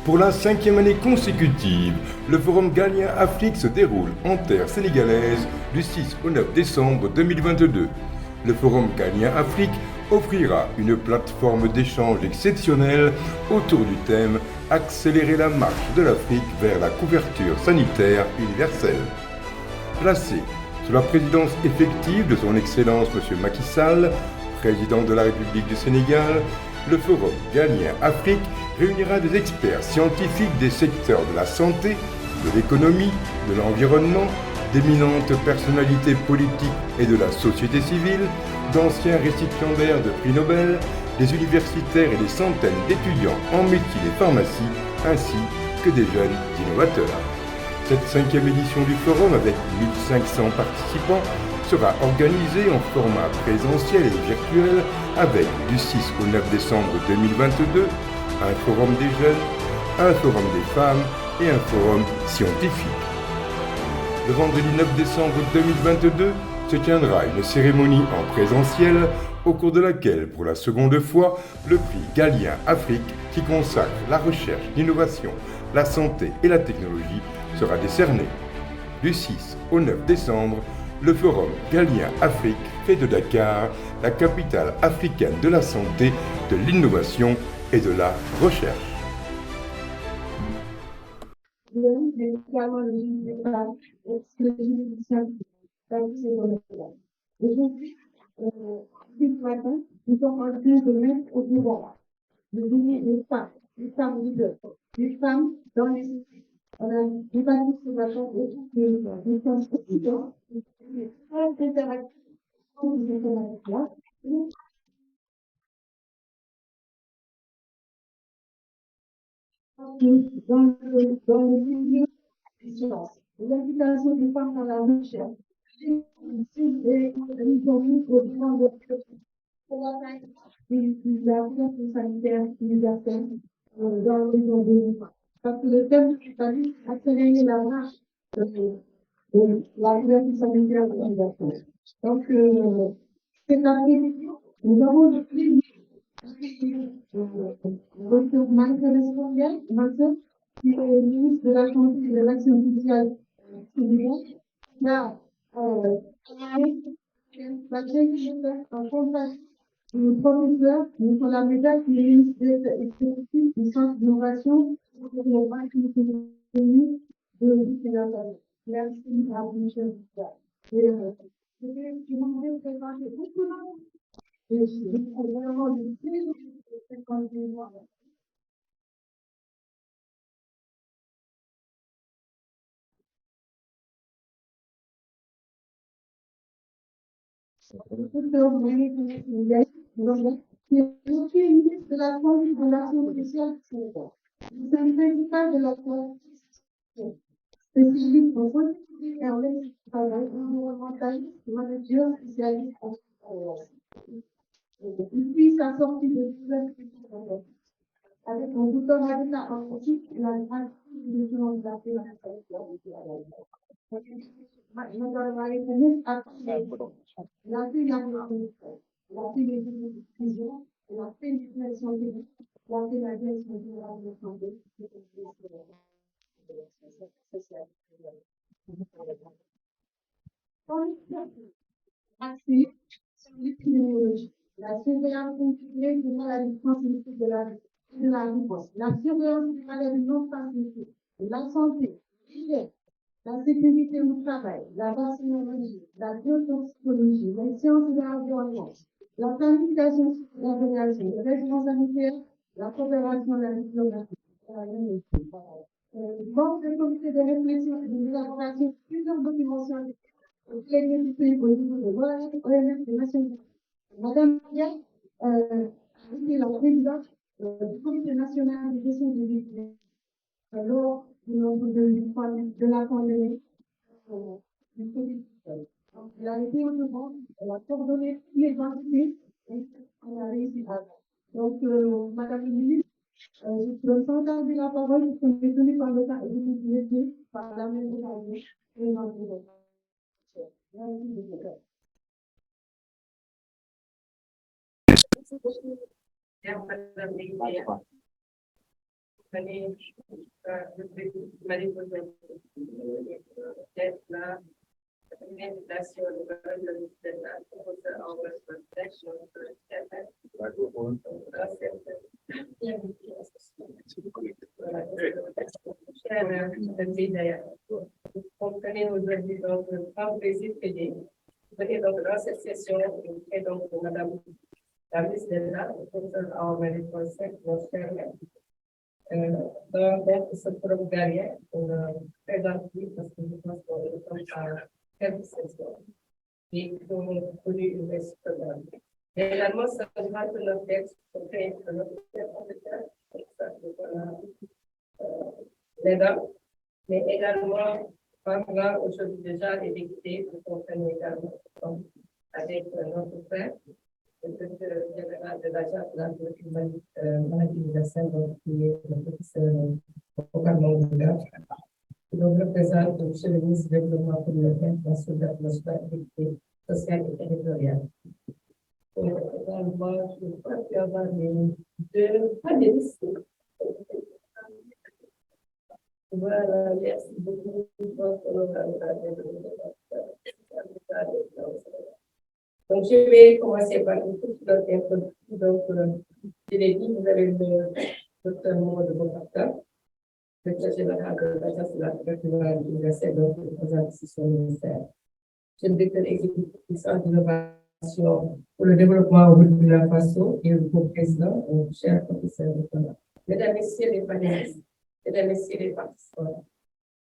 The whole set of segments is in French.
Pour la 5e année consécutive, le Forum Galien Afrique se déroule en terre sénégalaise du 6 au 9 décembre 2022. Le Forum Galien Afrique offrira une plateforme d'échange exceptionnelle autour du thème « Accélérer la marche de l'Afrique vers la couverture sanitaire universelle ». Placé sous la présidence effective de son Excellence M. Macky Sall, président de la République du Sénégal, le Forum Galien Afrique réunira des experts scientifiques des secteurs de la santé, de l'économie, de l'environnement, d'éminentes personnalités politiques et de la société civile, d'anciens récipiendaires de prix Nobel, des universitaires et des centaines d'étudiants en médecine et pharmacie, ainsi que des jeunes innovateurs. Cette 5e édition du forum, avec 1500 participants, sera organisée en format présentiel et virtuel avec, du 6 au 9 décembre 2022, un forum des jeunes, un forum des femmes et un forum scientifique. Le vendredi 9 décembre 2022 se tiendra une cérémonie en présentiel au cours de laquelle, pour la seconde fois, le prix Galien Afrique, qui consacre la recherche, l'innovation, la santé et la technologie, sera décerné. Du 6 au 9 décembre, le Forum Galien Afrique fait de Dakar la capitale africaine de la santé, de l'innovation et de la recherche. Aujourd'hui, ce matin, nous sommes en train de mettre au pouvoir, de donner des femmes leaders, des femmes dans les sociétés. On a débattu sur la chose autour des femmes étudiantes, des femmes interactives, des interactives. Dans le milieu des sciences, l'implication des femmes dans la recherche, et nous avons mis au bilan de la couverture sanitaire universelle dans les environs. Parce que le thème du palier, accélérer la marche de la couverture sanitaire universelle. Donc, cet après-midi, nous avons le plaisir Dr. Marie-Thérèse Fondiel, qui est ministre de la Santé et de l'Action sociale sénégalaise, qui a en contact le professeur Nicolas Méda, qui est ministre exécutif du Centre d'innovation pour le marketing économique de l'Université. Merci à vous, Michel. Je vais demander de présenter beaucoup de monde. Et je prends vraiment le plaisir de présenter moi. Docteur Marie-Thérèse Fondiel, qui est aussi ministre de la Santé et de l'Action sociale du Sénégal. C'est un principal de la politique spécialiste en politique et en éthique du travail, environnementaliste, manager, spécialiste en depuis sa sortie de l'université avec un doctorat d'État en éthique et la grande division de la Madame Marie-Thérèse a fait les décisions, la félicitations de la fait la direction générale de santé, axée sur l'épidémiologie, la surveillance intégrée des maladies transmissibles de la riposte, la surveillance des maladies non transmissibles, la santé, l'hygiène, la sécurité au travail, la vaccinologie, la biotoxicologie, les sciences de l'environnement, la planification de la régulation, le régime sanitaire, la coopération de la diplomatie. Membre du comité de réflexion et de l'élaboration de plusieurs documents scientifiques disponibles au niveau de l'OMS des Nations Unies. Madame Dia a été la présidente du comité national de gestion des déchets lors de la pandémie du Covid-19. Elle a été au devant, elle a coordonné tous les entités et on a réussi à. Donc, Madame la ministre, je peux sans tarder la parole, je suis détenue par le temps et je suis laissée par la même occasion et ma Comprenez aujourd'hui donc le grand plaisir que j'ai venir donc dans cette session et donc Madame la ministre de l'État, le professeur Aouamani Conseil, mon cher dans ce forum galien, on a présenté parce que je pense qu'on est à quelques sessions et qu'on a connu une expérience. Également, ça sera que notre texte, notre mais également, parlant aujourd'hui déjà des députés, nous comprenons également avec notre frère, le directeur général de l'Agence de la maladie universelle, qui est le professeur Okan Mangouda. Donc, représente M. le ministre du Développement communautaire, la solidarité sociale et territoriale. Également, je crois qu'il y aura deux panélistes. Voilà, merci beaucoup. Donc, je vais commencer par une petite introduction. Donc, je l'ai dit, vous avez le docteur Maud Bokata, directeur général de l'Agence de la couverture universelle, donc le président de son ministère. Je suis le directeur exécutif du Centre d'innovation pour le développement au Burkina Faso et le co-président, cher professeur Bokata. Mesdames, Messieurs les panélistes, Mesdames, Messieurs les participants,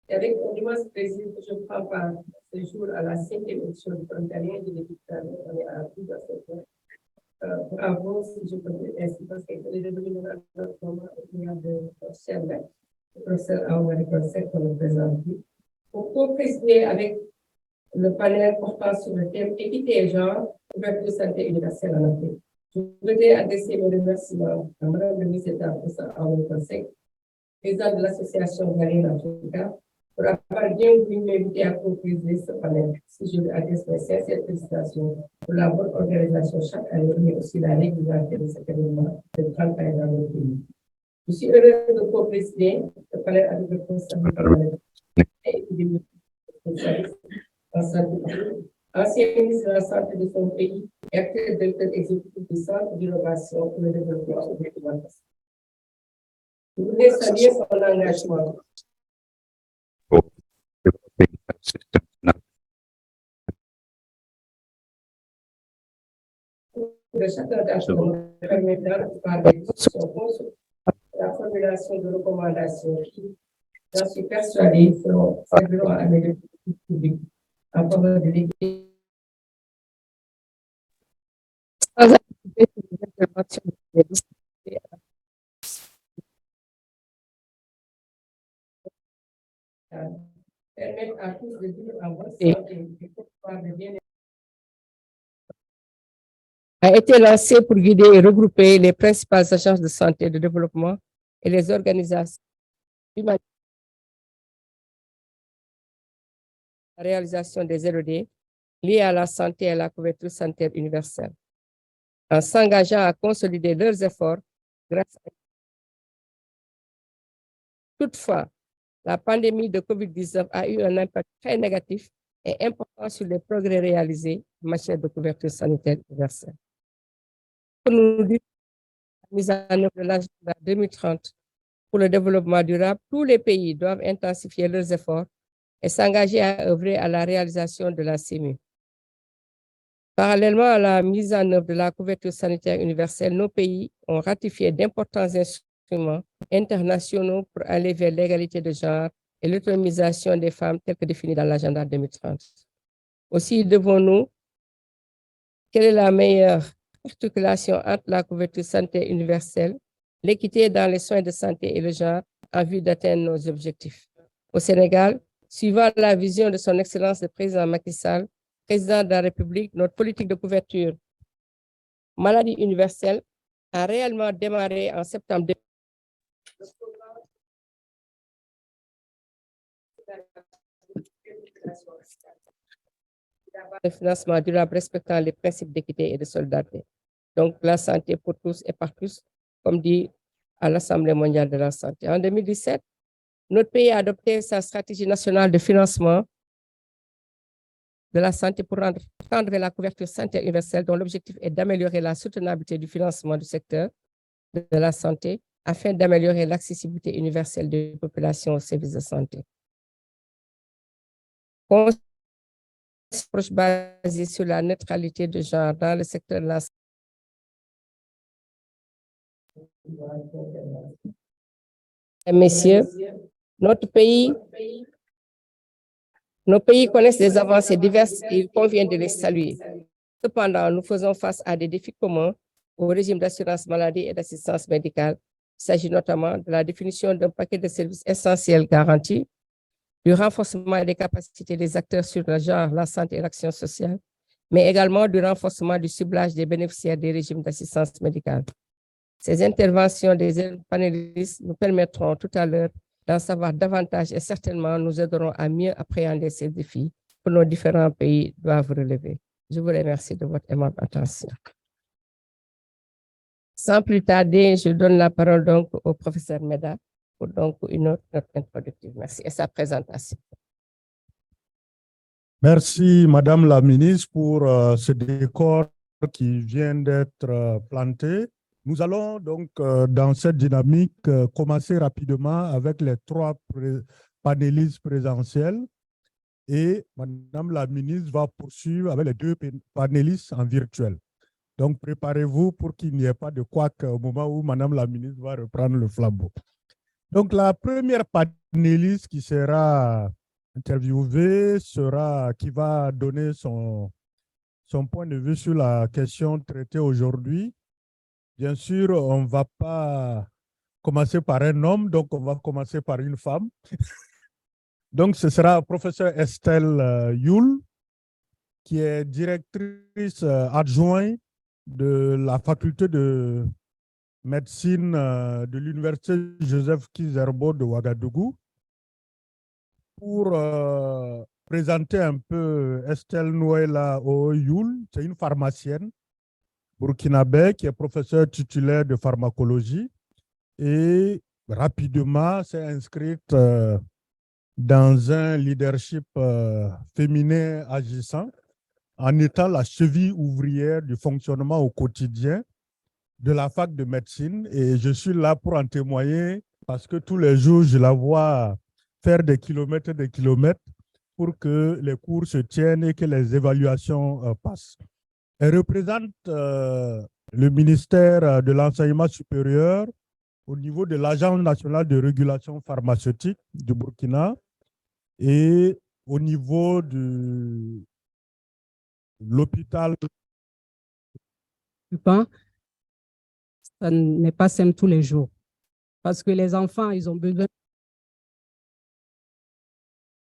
et avec un immense plaisir que je prends part ce jour à la 5e édition du Forum galien de l'État. On est à plus de cette bravo, si je peux dire ainsi, parce que les devenu notre moment au niveau de cher maître, le professeur Aouamani Conseil, qu'on nous présente. Pour co-présider avec le panel portant sur le thème équité et genre, couverture santé universelle en Afrique. Je voudrais adresser mes remerciements à Mme le ministre d'État, professeur Aouamani Conseil, président de l'association Galienne Africa, pour avoir bien voulu m'inviter à conclure ce panel. Si je lui adresse mes sincères félicitations pour la bonne organisation chaque année, mais aussi la régularité de cet événement de 30 ans dans le pays. Je suis heureuse de co-présider ce panel avec le professeur en santé, ancien ministre de la Santé de son pays et actuel directeur exécutif du Centre d'innovation pour le développement au Burkina Faso. Je voudrais saluer son engagement de chacun d'entre nous permettra de parler de la formulation de recommandations qui, j'en suis persuadée, serviront à améliorer le public en faveur de l'équité. Permettre à tous de vivre en bonne santé et pouvoir de bien a été lancé pour guider et regrouper les principales agences de santé et de développement et les organisations humanitaires. La réalisation des LED liées à la santé et à la couverture sanitaire universelle, en s'engageant à consolider leurs efforts grâce à... Toutefois, la pandémie de COVID-19 a eu un impact très négatif et important sur les progrès réalisés en matière de couverture sanitaire universelle. Pour nous dire la mise en œuvre de l'agenda 2030 pour le développement durable, tous les pays doivent intensifier leurs efforts et s'engager à œuvrer à la réalisation de la CIMU. Parallèlement à la mise en œuvre de la couverture sanitaire universelle, nos pays ont ratifié d'importants instruments internationaux pour aller vers l'égalité de genre et l'autonomisation des femmes telles que définies dans l'agenda 2030. Aussi devons-nous, quelle est la meilleure articulation entre la couverture sanitaire universelle, l'équité dans les soins de santé et le genre en vue d'atteindre nos objectifs? Au Sénégal, suivant la vision de son Excellence le président Macky Sall, président de la République, notre politique de couverture maladie universelle a réellement démarré en septembre 2020. Le financement durable respectant les principes d'équité et de solidarité. Donc, la santé pour tous et par tous, comme dit à l'Assemblée mondiale de la santé. En 2017, notre pays a adopté sa stratégie nationale de financement de la santé pour tendre vers la couverture sanitaire universelle, dont l'objectif est d'améliorer la soutenabilité du financement du secteur de la santé afin d'améliorer l'accessibilité universelle des populations aux services de santé. Approche basée sur la neutralité de genre dans le secteur de la santé. Messieurs, nos pays connaissent des avancées diverses et il convient de les saluer. Cependant, nous faisons face à des défis communs au régime d'assurance maladie et d'assistance médicale. Il s'agit notamment de la définition d'un paquet de services essentiels garantis, du renforcement des capacités des acteurs sur le genre, la santé et l'action sociale, mais également du renforcement du ciblage des bénéficiaires des régimes d'assistance médicale. Ces interventions des panélistes nous permettront tout à l'heure d'en savoir davantage et certainement nous aideront à mieux appréhender ces défis que nos différents pays doivent relever. Je vous remercie de votre aimable attention. Sans plus tarder, je donne la parole donc au professeur Meda pour donc une autre note introductive. Merci et sa présentation. Merci, Madame la ministre, pour ce décor qui vient d'être planté. Nous allons donc, dans cette dynamique, commencer rapidement avec les trois panélistes présentiels et Madame la ministre va poursuivre avec les deux panélistes en virtuel. Donc, préparez-vous pour qu'il n'y ait pas de couac au moment où Madame la ministre va reprendre le flambeau. Donc, la première panéliste qui sera interviewée qui va donner son point de vue sur la question traitée aujourd'hui. Bien sûr, on ne va pas commencer par un homme, donc on va commencer par une femme. Donc, ce sera professeur Estelle Youl, qui est directrice adjointe de la faculté de médecine de l'université Joseph Kizerbo de Ouagadougou. Pour présenter un peu Estelle Nouela Youl, c'est une pharmacienne burkinabé qui est professeure titulaire de pharmacologie et rapidement s'est inscrite dans un leadership féminin agissant en étant la cheville ouvrière du fonctionnement au quotidien de la fac de médecine. Et je suis là pour en témoigner parce que tous les jours, je la vois faire des kilomètres et des kilomètres pour que les cours se tiennent et que les évaluations passent. Elle représente le ministère de l'Enseignement supérieur au niveau de l'Agence nationale de régulation pharmaceutique du Burkina et au niveau de l'hôpital. Ça n'est pas simple tous les jours parce que les enfants, ils ont besoin.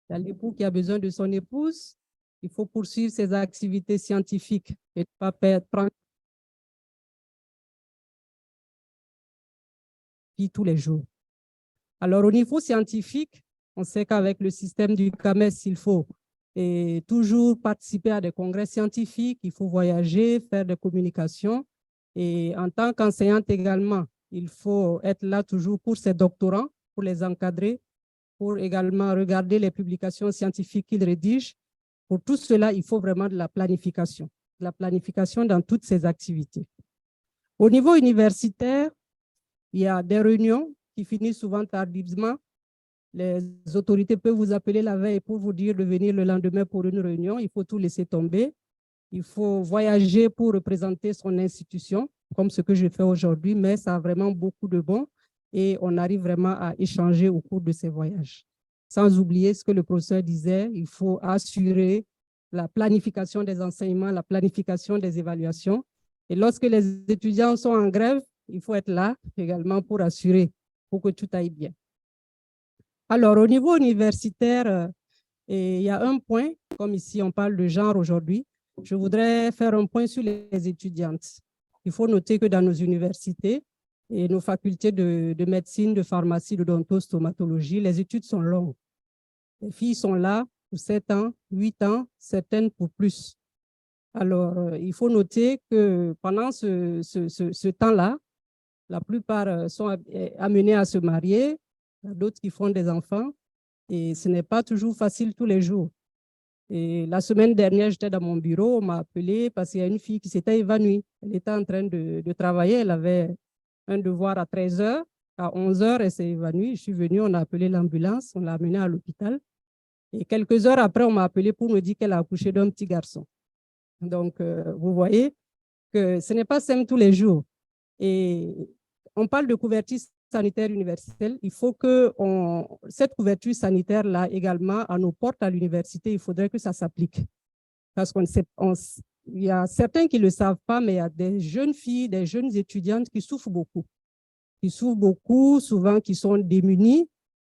Il y a l'époux qui a besoin de son épouse. Il faut poursuivre ses activités scientifiques et ne pas prendre tous les jours. Alors, au niveau scientifique, on sait qu'avec le système du CAMES, il faut toujours participer à des congrès scientifiques, il faut voyager, faire des communications. Et en tant qu'enseignante également, il faut être là toujours pour ses doctorants, pour les encadrer, pour également regarder les publications scientifiques qu'ils rédigent. Pour tout cela, il faut vraiment de la planification dans toutes ces activités. Au niveau universitaire, il y a des réunions qui finissent souvent tardivement. Les autorités peuvent vous appeler la veille pour vous dire de venir le lendemain pour une réunion. Il faut tout laisser tomber. Il faut voyager pour représenter son institution, comme ce que je fais aujourd'hui, mais ça a vraiment beaucoup de bon et on arrive vraiment à échanger au cours de ces voyages. Sans oublier ce que le professeur disait, il faut assurer la planification des enseignements, la planification des évaluations. Et lorsque les étudiants sont en grève, il faut être là également pour assurer, pour que tout aille bien. Alors, au niveau universitaire, il y a un point, comme ici on parle de genre aujourd'hui, je voudrais faire un point sur les étudiantes. Il faut noter que dans nos universités et nos facultés de médecine, de pharmacie, de d'odontostomatologie, les études sont longues. Les filles sont là pour 7 ans, 8 ans, certaines pour plus. Alors, il faut noter que pendant ce temps-là, La plupart sont amenés à se marier, d'autres qui font des enfants, et ce n'est pas toujours facile tous les jours. Et la semaine dernière, j'étais dans mon bureau, on m'a appelé parce qu'il y a une fille qui s'était évanouie. Elle était en train de travailler, elle avait un devoir à 13 h. À 11 h, elle s'est évanouie. Je suis venue, on a appelé l'ambulance, on l'a amenée à l'hôpital. Et quelques heures après, on m'a appelé pour me dire qu'elle a accouché d'un petit garçon. Donc, vous voyez que ce n'est pas simple tous les jours. Et on parle de couverture sanitaire universelle. Il faut que cette couverture sanitaire-là également, à nos portes à l'université, il faudrait que ça s'applique. Parce il y a certains qui ne le savent pas, mais il y a des jeunes filles, des jeunes étudiantes qui souffrent beaucoup. Qui souffrent beaucoup, souvent qui sont démunies.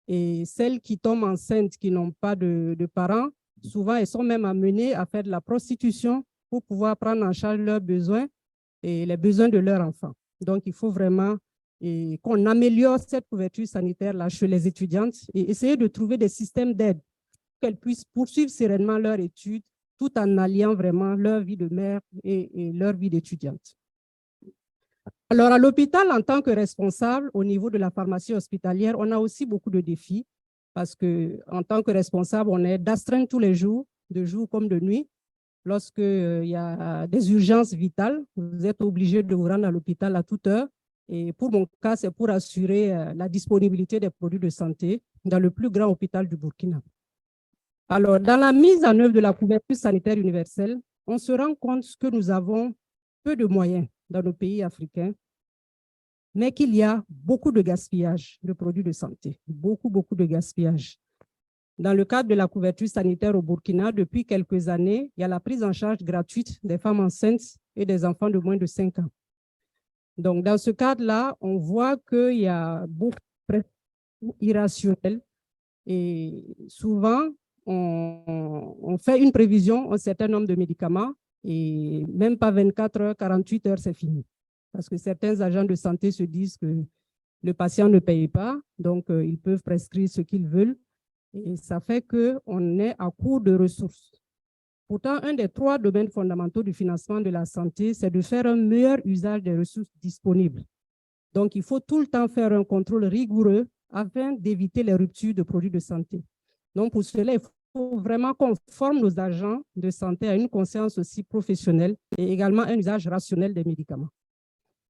Et celles qui tombent enceintes, qui n'ont pas de parents, souvent elles sont même amenées à faire de la prostitution pour pouvoir prendre en charge leurs besoins et les besoins de leurs enfants. Donc, il faut vraiment qu'on améliore cette couverture sanitaire-là chez les étudiantes et essayer de trouver des systèmes d'aide pour qu'elles puissent poursuivre sereinement leurs études tout en alliant vraiment leur vie de mère et leur vie d'étudiante. Alors, à l'hôpital, en tant que responsable, au niveau de la pharmacie hospitalière, on a aussi beaucoup de défis parce qu'en tant que responsable, on est d'astreinte tous les jours, de jour comme de nuit. Lorsqu'il y a des urgences vitales, vous êtes obligé de vous rendre à l'hôpital à toute heure. Et pour mon cas, c'est pour assurer la disponibilité des produits de santé dans le plus grand hôpital du Burkina. Alors, dans la mise en œuvre de la couverture sanitaire universelle, on se rend compte que nous avons peu de moyens dans nos pays africains, mais qu'il y a beaucoup de gaspillage de produits de santé, beaucoup de gaspillage. Dans le cadre de la couverture sanitaire au Burkina, depuis quelques années, il y a la prise en charge gratuite des femmes enceintes et des enfants de moins de 5 ans. Donc, dans ce cadre-là, on voit qu'il y a beaucoup de pressions irrationnelles et souvent, on fait une prévision, un certain nombre de médicaments et même pas 24 heures, 48 heures, c'est fini. Parce que certains agents de santé se disent que le patient ne paye pas, donc ils peuvent prescrire ce qu'ils veulent. Et ça fait qu'on est à court de ressources. Pourtant, un des 3 domaines fondamentaux du financement de la santé, c'est de faire un meilleur usage des ressources disponibles. Donc, il faut tout le temps faire un contrôle rigoureux afin d'éviter les ruptures de produits de santé. Donc, pour cela, il faut vraiment qu'on forme nos agents de santé à une conscience aussi professionnelle et également un usage rationnel des médicaments.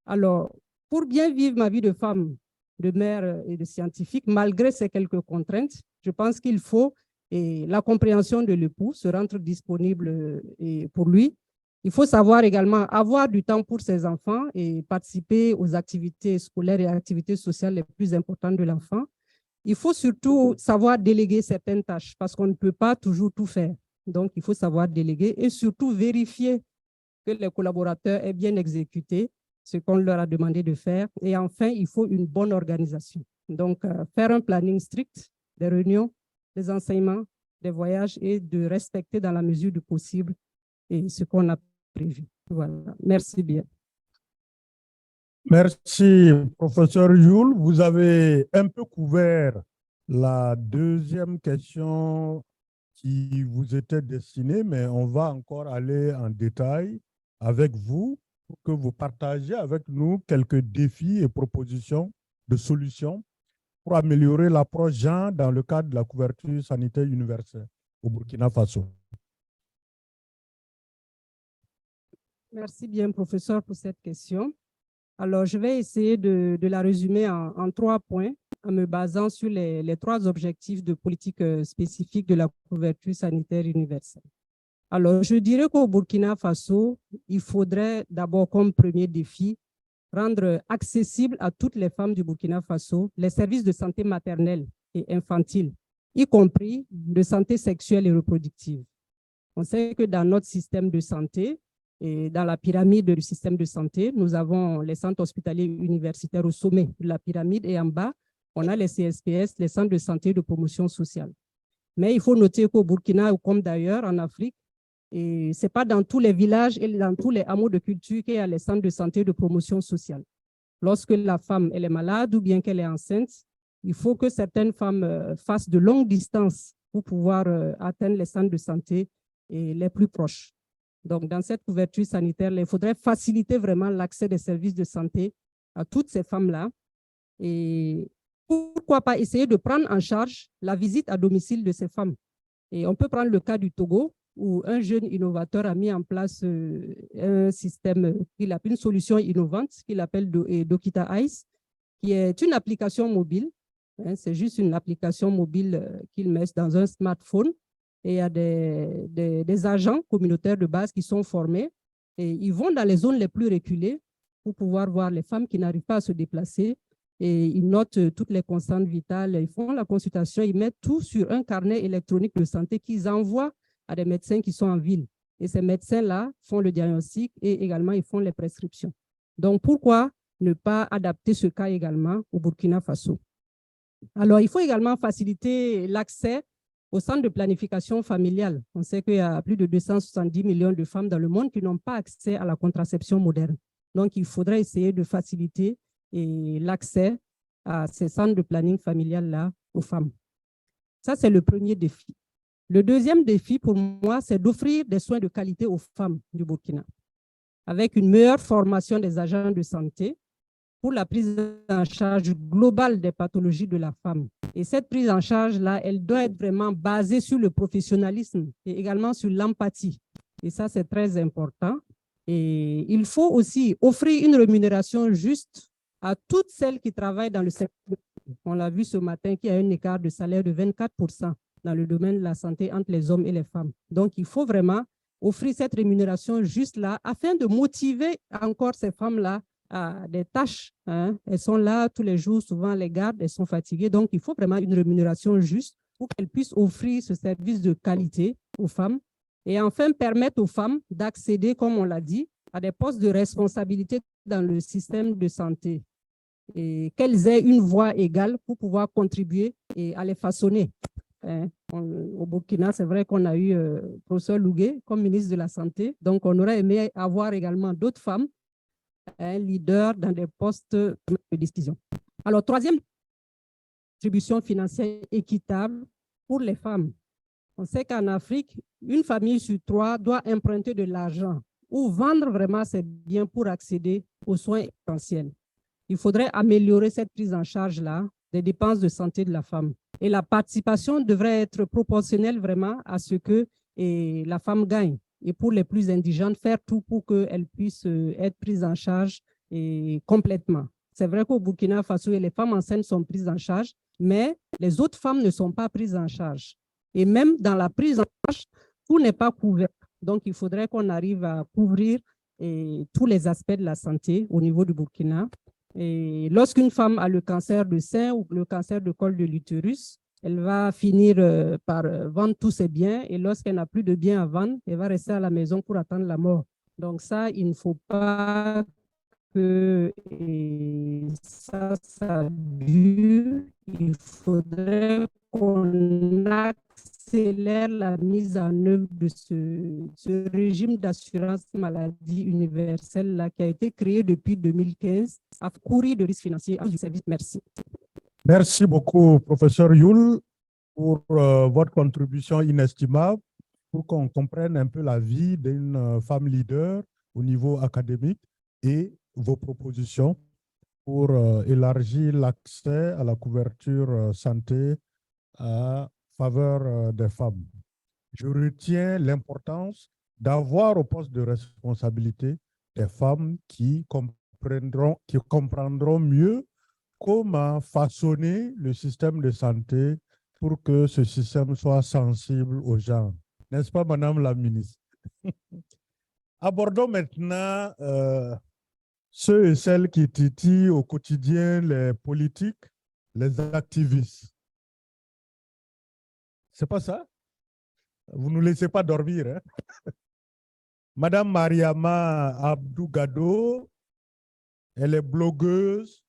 Alors, pour bien vivre ma vie de femme, de mère et de scientifique, malgré ces quelques contraintes, je pense qu'il faut la compréhension de l'époux, se rendre disponible pour lui. Il faut savoir également avoir du temps pour ses enfants et participer aux activités scolaires et activités sociales les plus importantes de l'enfant. Il faut surtout savoir déléguer certaines tâches parce qu'on ne peut pas toujours tout faire. Donc, il faut savoir déléguer et surtout vérifier que les collaborateurs aient bien exécuté ce qu'on leur a demandé de faire. Et enfin, il faut une bonne organisation. Donc, faire un planning strict des réunions, des enseignements, des voyages et de respecter dans la mesure du possible et ce qu'on a prévu. Voilà. Merci bien. Merci, professeur Jules. Vous avez un peu couvert la deuxième question qui vous était destinée, mais on va encore aller en détail avec vous pour que vous partagiez avec nous quelques défis et propositions de solutions pour améliorer l'approche genre dans le cadre de la couverture sanitaire universelle au Burkina Faso. Merci bien, professeur, pour cette question. Alors, je vais essayer de la résumer en 3 points en me basant sur les 3 objectifs de politique spécifique de la couverture sanitaire universelle. Alors, je dirais qu'au Burkina Faso, il faudrait d'abord comme premier défi rendre accessible à toutes les femmes du Burkina Faso les services de santé maternelle et infantile, y compris de santé sexuelle et reproductive. On sait que dans notre système de santé, et dans la pyramide du système de santé, nous avons les centres hospitaliers universitaires au sommet de la pyramide et en bas, on a les CSPS, les centres de santé de promotion sociale. Mais il faut noter qu'au Burkina, comme d'ailleurs en Afrique, et ce n'est pas dans tous les villages et dans tous les hameaux de culture qu'il y a les centres de santé de promotion sociale. Lorsque la femme elle est malade ou bien qu'elle est enceinte, il faut que certaines femmes fassent de longues distances pour pouvoir atteindre les centres de santé les plus proches. Donc, dans cette couverture sanitaire, il faudrait faciliter vraiment l'accès des services de santé à toutes ces femmes-là. Et pourquoi pas essayer de prendre en charge la visite à domicile de ces femmes. Et on peut prendre le cas du Togo, où un jeune innovateur a mis en place un système, une solution innovante qu'il appelle Dokita Ice, qui est une application mobile. C'est juste une application mobile qu'il met dans un smartphone. Et il y a des agents communautaires de base qui sont formés. Et ils vont dans les zones les plus reculées pour pouvoir voir les femmes qui n'arrivent pas à se déplacer. Et ils notent toutes les constantes vitales, ils font la consultation, ils mettent tout sur un carnet électronique de santé qu'ils envoient à des médecins qui sont en ville. Et ces médecins-là font le diagnostic et également ils font les prescriptions. Donc, pourquoi ne pas adapter ce cas également au Burkina Faso? Alors, il faut également faciliter l'accès au centre de planification familiale. On sait qu'il y a plus de 270 millions de femmes dans le monde qui n'ont pas accès à la contraception moderne. Donc, il faudrait essayer de faciliter l'accès à ces centres de planning familial-là aux femmes. Ça, c'est le premier défi. Le deuxième défi, pour moi, c'est d'offrir des soins de qualité aux femmes du Burkina, avec une meilleure formation des agents de santé pour la prise en charge globale des pathologies de la femme. Et cette prise en charge-là, elle doit être vraiment basée sur le professionnalisme et également sur l'empathie. Et ça, c'est très important. Et il faut aussi offrir une rémunération juste à toutes celles qui travaillent dans le secteur. On l'a vu ce matin qu'il y a un écart de salaire de 24% dans le domaine de la santé entre les hommes et les femmes. Donc, il faut vraiment offrir cette rémunération juste là afin de motiver encore ces femmes-là à des tâches. Elles sont là tous les jours, souvent les gardent, elles sont fatiguées. Donc, il faut vraiment une rémunération juste pour qu'elles puissent offrir ce service de qualité aux femmes et enfin permettre aux femmes d'accéder, comme on l'a dit, à des postes de responsabilité dans le système de santé et qu'elles aient une voix égale pour pouvoir contribuer et à les façonner. Au Burkina, c'est vrai qu'on a eu le professeur Lougué comme ministre de la Santé, donc on aurait aimé avoir également d'autres femmes leaders dans des postes de décision. Alors, troisième, distribution financière équitable pour les femmes. On sait qu'en Afrique, une famille sur 3 doit emprunter de l'argent ou vendre vraiment ses biens pour accéder aux soins essentiels. Il faudrait améliorer cette prise en charge-là des dépenses de santé de la femme. Et la participation devrait être proportionnelle vraiment à ce que la femme gagne. Et pour les plus indigentes, faire tout pour qu'elles puissent être prises en charge complètement. C'est vrai qu'au Burkina Faso, les femmes enceintes sont prises en charge, mais les autres femmes ne sont pas prises en charge. Et même dans la prise en charge, tout n'est pas couvert. Donc, il faudrait qu'on arrive à couvrir tous les aspects de la santé au niveau du Burkina. Et lorsqu'une femme a le cancer de sein ou le cancer de col de l'utérus, elle va finir par vendre tous ses biens et lorsqu'elle n'a plus de biens à vendre, elle va rester à la maison pour attendre la mort. Donc ça, il ne faut pas que ça dure. Il faudrait qu'on accélère la mise en œuvre de ce régime d'assurance maladie universelle là, qui a été créé depuis 2015 à courir de risques financiers du service. Merci. Merci beaucoup, professeur Youl, pour votre contribution inestimable pour qu'on comprenne un peu la vie d'une femme leader au niveau académique et vos propositions pour élargir l'accès à la couverture santé à faveur des femmes. Je retiens l'importance d'avoir au poste de responsabilité des femmes qui comprendront mieux comment façonner le système de santé pour que ce système soit sensible aux gens. N'est-ce pas, Madame la ministre? Abordons maintenant ceux et celles qui titillent au quotidien les politiques, les activistes. C'est pas ça? Vous ne nous laissez pas dormir. Hein? Madame Mariama Abdou Gado, elle est blogueuse,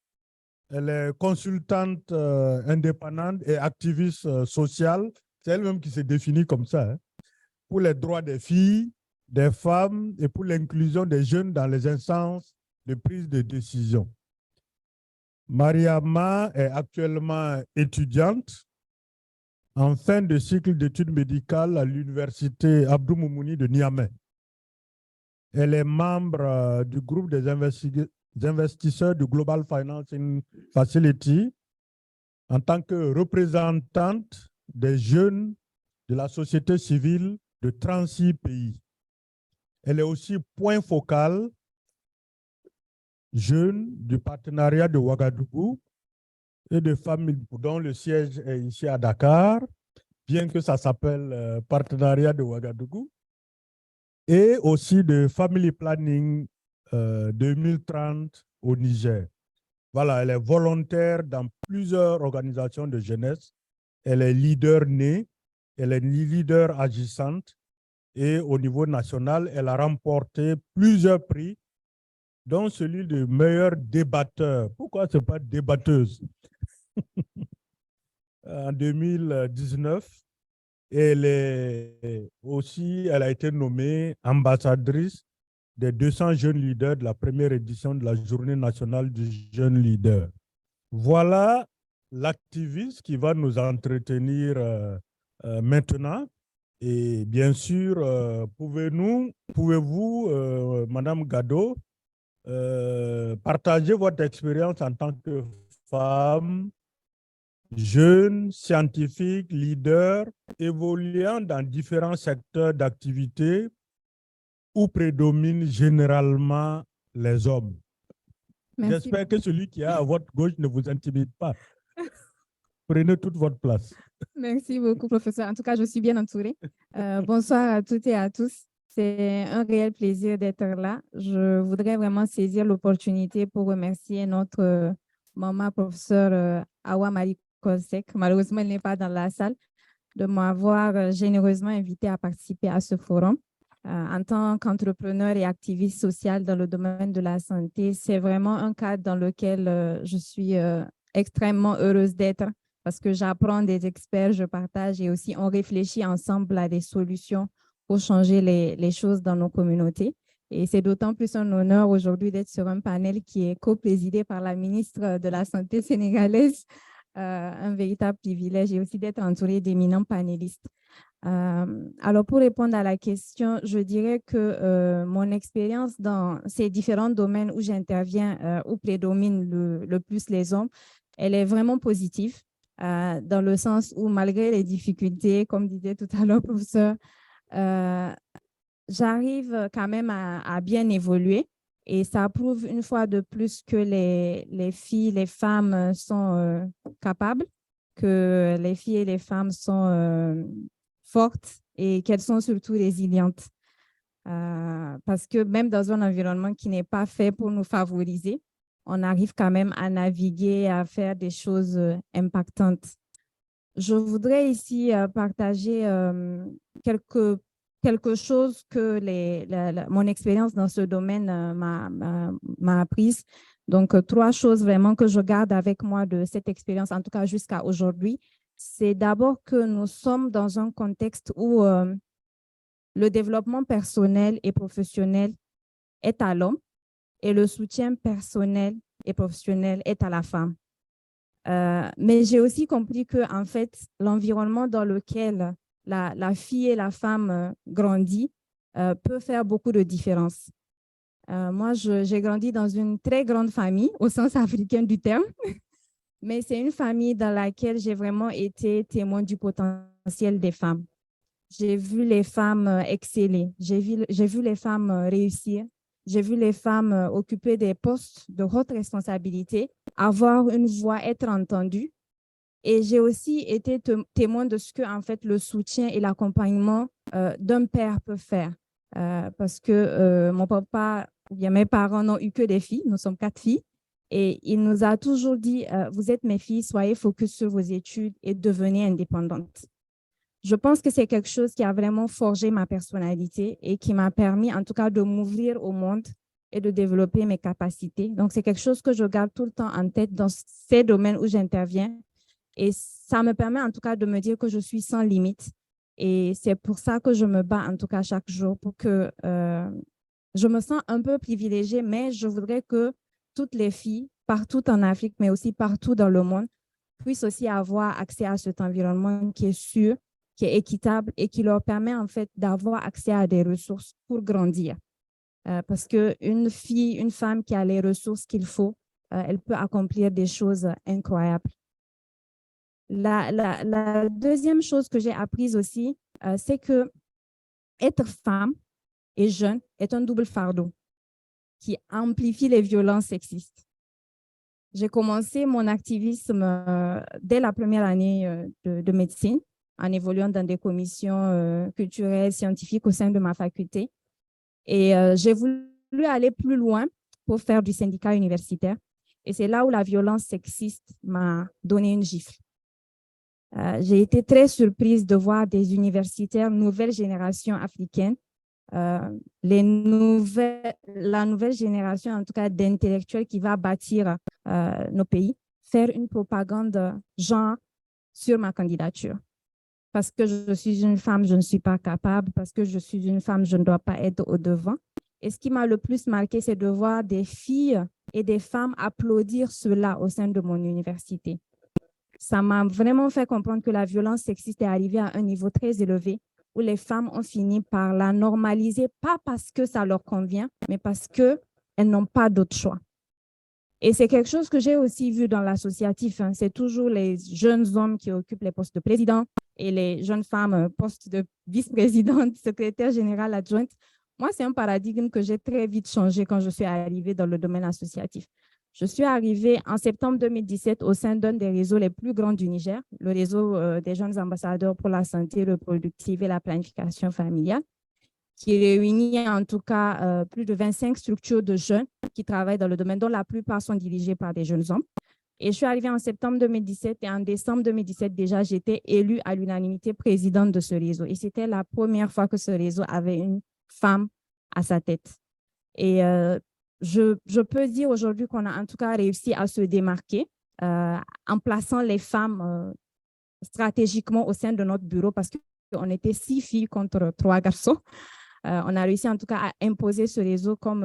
elle est consultante indépendante et activiste sociale. C'est elle-même qui s'est définie comme ça, hein, pour les droits des filles, des femmes et pour l'inclusion des jeunes dans les instances de prise de décision. Mariama est actuellement étudiante en fin de cycle d'études médicales à l'université Abdou Moumouni de Niamey. Elle est membre du groupe des investisseurs du Global Financing Facility en tant que représentante des jeunes de la société civile de 36 pays. Elle est aussi point focal jeune du partenariat de Ouagadougou et de familles dont le siège est ici à Dakar, bien que ça s'appelle partenariat de Ouagadougou, et aussi de Family Planning 2030 au Niger. Voilà, elle est volontaire dans plusieurs organisations de jeunesse. Elle est leader née, elle est leader agissante et au niveau national, elle a remporté plusieurs prix, dont celui de meilleur débatteur. Pourquoi ce n'est pas débatteuse? En 2019, elle a été nommée ambassadrice des 200 jeunes leaders de la première édition de la Journée nationale du jeune leader. Voilà l'activiste qui va nous entretenir maintenant. Et bien sûr, pouvez-vous, Madame Gado, partager votre expérience en tant que femme, jeune, scientifique, leader, évoluant dans différents secteurs d'activité où prédominent généralement les hommes. J'espère que celui qui est à votre gauche ne vous intimide pas. Prenez toute votre place. Merci beaucoup, professeur. En tout cas, je suis bien entourée. Bonsoir à toutes et à tous. C'est un réel plaisir d'être là. Je voudrais vraiment saisir l'opportunité pour remercier notre maman, professeure Awa Marie Kosek. Malheureusement, elle n'est pas dans la salle, de m'avoir généreusement invité à participer à ce forum. En tant qu'entrepreneur et activiste social dans le domaine de la santé, c'est vraiment un cadre dans lequel je suis extrêmement heureuse d'être parce que j'apprends des experts, je partage et aussi on réfléchit ensemble à des solutions pour changer les choses dans nos communautés. Et c'est d'autant plus un honneur aujourd'hui d'être sur un panel qui est co-présidé par la ministre de la Santé sénégalaise, un véritable privilège et aussi d'être entourée d'éminents panélistes. Alors, pour répondre à la question, je dirais que mon expérience dans ces différents domaines où j'interviens, où prédominent le plus les hommes, elle est vraiment positive, dans le sens où malgré les difficultés, comme disait tout à l'heure, professeur, j'arrive quand même à bien évoluer et ça prouve une fois de plus que les filles, les femmes sont capables, que les filles et les femmes sont fortes et qu'elles sont surtout résilientes. Parce que même dans un environnement qui n'est pas fait pour nous favoriser, on arrive quand même à naviguer, à faire des choses impactantes. Je voudrais ici partager quelque chose que mon expérience dans ce domaine m'a apprise. Donc, 3 choses vraiment que je garde avec moi de cette expérience, en tout cas jusqu'à aujourd'hui. C'est d'abord que nous sommes dans un contexte où le développement personnel et professionnel est à l'homme et le soutien personnel et professionnel est à la femme. Mais j'ai aussi compris que, en fait, l'environnement dans lequel la fille et la femme grandit peut faire beaucoup de différence. Moi, j'ai grandi dans une très grande famille, au sens africain du terme, mais c'est une famille dans laquelle j'ai vraiment été témoin du potentiel des femmes. J'ai vu les femmes exceller, j'ai vu les femmes réussir, j'ai vu les femmes occuper des postes de haute responsabilité, avoir une voix, être entendue. Et j'ai aussi été témoin de ce que, en fait, le soutien et l'accompagnement d'un père peut faire. Parce que mon papa, ou bien mes parents n'ont eu que des filles, nous sommes 4 filles. Et il nous a toujours dit, vous êtes mes filles, soyez focus sur vos études et devenez indépendantes. Je pense que c'est quelque chose qui a vraiment forgé ma personnalité et qui m'a permis, en tout cas, de m'ouvrir au monde et de développer mes capacités. Donc, c'est quelque chose que je garde tout le temps en tête dans ces domaines où j'interviens. Et ça me permet, en tout cas, de me dire que je suis sans limite. Et c'est pour ça que je me bats, en tout cas, chaque jour, pour que je me sens un peu privilégiée, mais je voudrais que toutes les filles, partout en Afrique, mais aussi partout dans le monde, puissent aussi avoir accès à cet environnement qui est sûr, qui est équitable et qui leur permet en fait d'avoir accès à des ressources pour grandir. parce qu'une fille, une femme qui a les ressources qu'il faut, elle peut accomplir des choses incroyables. La deuxième chose que j'ai apprise aussi, c'est que être femme et jeune est un double fardeau qui amplifie les violences sexistes. J'ai commencé mon activisme dès la première année de médecine, en évoluant dans des commissions culturelles, scientifiques au sein de ma faculté. Et j'ai voulu aller plus loin pour faire du syndicat universitaire. Et c'est là où la violence sexiste m'a donné une gifle. J'ai été très surprise de voir des universitaires nouvelle génération africaine, la nouvelle génération, en tout cas d'intellectuels qui va bâtir nos pays, faire une propagande genre sur ma candidature. Parce que je suis une femme, je ne suis pas capable. Parce que je suis une femme, je ne dois pas être au devant. Et ce qui m'a le plus marqué, c'est de voir des filles et des femmes applaudir cela au sein de mon université. Ça m'a vraiment fait comprendre que la violence sexiste est arrivée à un niveau très élevé où les femmes ont fini par la normaliser, pas parce que ça leur convient, mais parce qu'elles n'ont pas d'autre choix. Et c'est quelque chose que j'ai aussi vu dans l'associatif. C'est toujours les jeunes hommes qui occupent les postes de président et les jeunes femmes postes de vice-présidente, secrétaire générale adjointe. Moi, c'est un paradigme que j'ai très vite changé quand je suis arrivée dans le domaine associatif. Je suis arrivée en septembre 2017 au sein d'un des réseaux les plus grands du Niger, le réseau des jeunes ambassadeurs pour la santé reproductive et la planification familiale, qui réunit en tout cas plus de 25 structures de jeunes qui travaillent dans le domaine, dont la plupart sont dirigées par des jeunes hommes. Et je suis arrivée en septembre 2017 et en décembre 2017, déjà, j'étais élue à l'unanimité présidente de ce réseau. Et c'était la première fois que ce réseau avait une femme à sa tête. Et je peux dire aujourd'hui qu'on a en tout cas réussi à se démarquer en plaçant les femmes stratégiquement au sein de notre bureau parce qu'on était 6 filles contre 3 garçons. On a réussi en tout cas à imposer ce réseau comme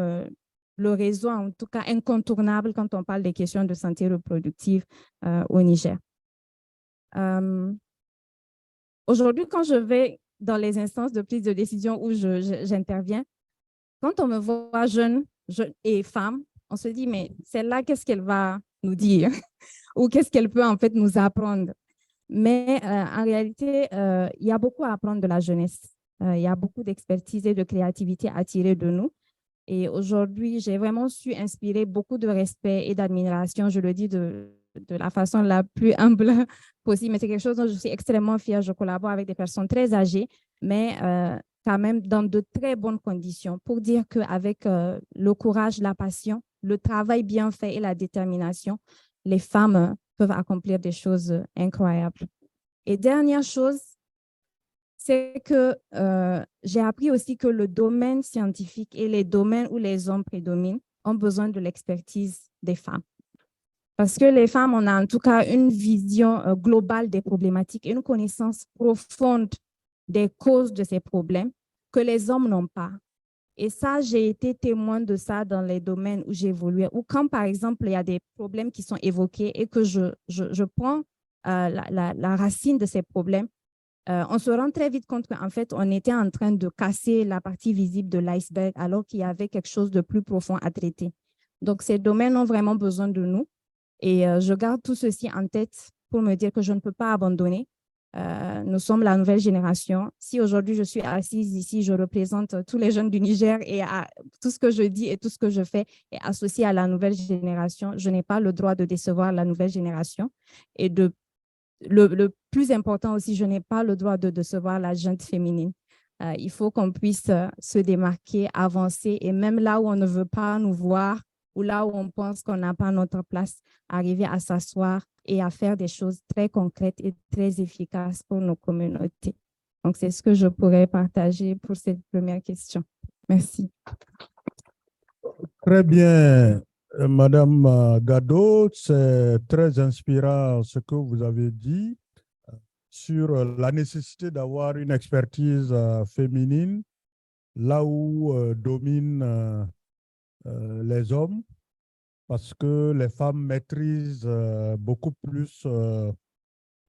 le réseau en tout cas incontournable quand on parle des questions de santé reproductive au Niger. Aujourd'hui, quand je vais dans les instances de prise de décision où j'interviens, quand on me voit jeune et femme, on se dit, mais celle-là, qu'est-ce qu'elle va nous dire? Ou qu'est-ce qu'elle peut en fait nous apprendre? Mais en réalité, il y a beaucoup à apprendre de la jeunesse. Il y a beaucoup d'expertise et de créativité à tirer de nous. Et aujourd'hui, j'ai vraiment su inspirer beaucoup de respect et d'admiration, je le dis de la façon la plus humble possible, mais c'est quelque chose dont je suis extrêmement fière. Je collabore avec des personnes très âgées, mais quand même dans de très bonnes conditions pour dire qu'avec le courage, la passion, le travail bien fait et la détermination, les femmes peuvent accomplir des choses incroyables. Et dernière chose, c'est que j'ai appris aussi que le domaine scientifique et les domaines où les hommes prédominent ont besoin de l'expertise des femmes. Parce que les femmes, on a en tout cas une vision globale des problématiques et une connaissance profonde des causes de ces problèmes que les hommes n'ont pas. Et ça, j'ai été témoin de ça dans les domaines où j'évoluais, ou quand, par exemple, il y a des problèmes qui sont évoqués et que je prends la racine de ces problèmes, on se rend très vite compte qu'en fait, on était en train de casser la partie visible de l'iceberg alors qu'il y avait quelque chose de plus profond à traiter. Donc, ces domaines ont vraiment besoin de nous. Et je garde tout ceci en tête pour me dire que je ne peux pas abandonner. Nous sommes la nouvelle génération. Si aujourd'hui je suis assise ici, je représente tous les jeunes du Niger et tout ce que je dis et tout ce que je fais est associé à la nouvelle génération. Je n'ai pas le droit de décevoir la nouvelle génération. Et le plus important aussi, je n'ai pas le droit de décevoir la gente féminine. Il faut qu'on puisse se démarquer, avancer et même là où on ne veut pas nous voir ou là où on pense qu'on n'a pas notre place, arriver à s'asseoir et à faire des choses très concrètes et très efficaces pour nos communautés. Donc, c'est ce que je pourrais partager pour cette première question. Merci. Très bien, Madame Gado, c'est très inspirant ce que vous avez dit sur la nécessité d'avoir une expertise féminine là où dominent les hommes, parce que les femmes maîtrisent beaucoup plus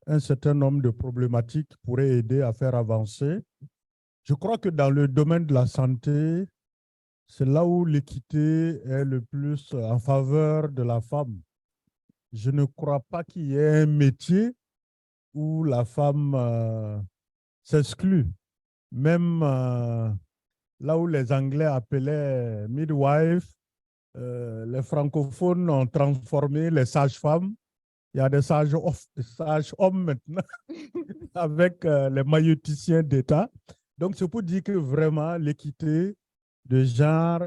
un certain nombre de problématiques qui pourraient aider à faire avancer. Je crois que dans le domaine de la santé, c'est là où l'équité est le plus en faveur de la femme. Je ne crois pas qu'il y ait un métier où la femme s'exclut. Même là où les Anglais appelaient midwife, les francophones ont transformé les sages-femmes. Il y a des sages-hommes maintenant avec les maïeuticiens d'État. Donc, c'est pour dire que vraiment, l'équité de genre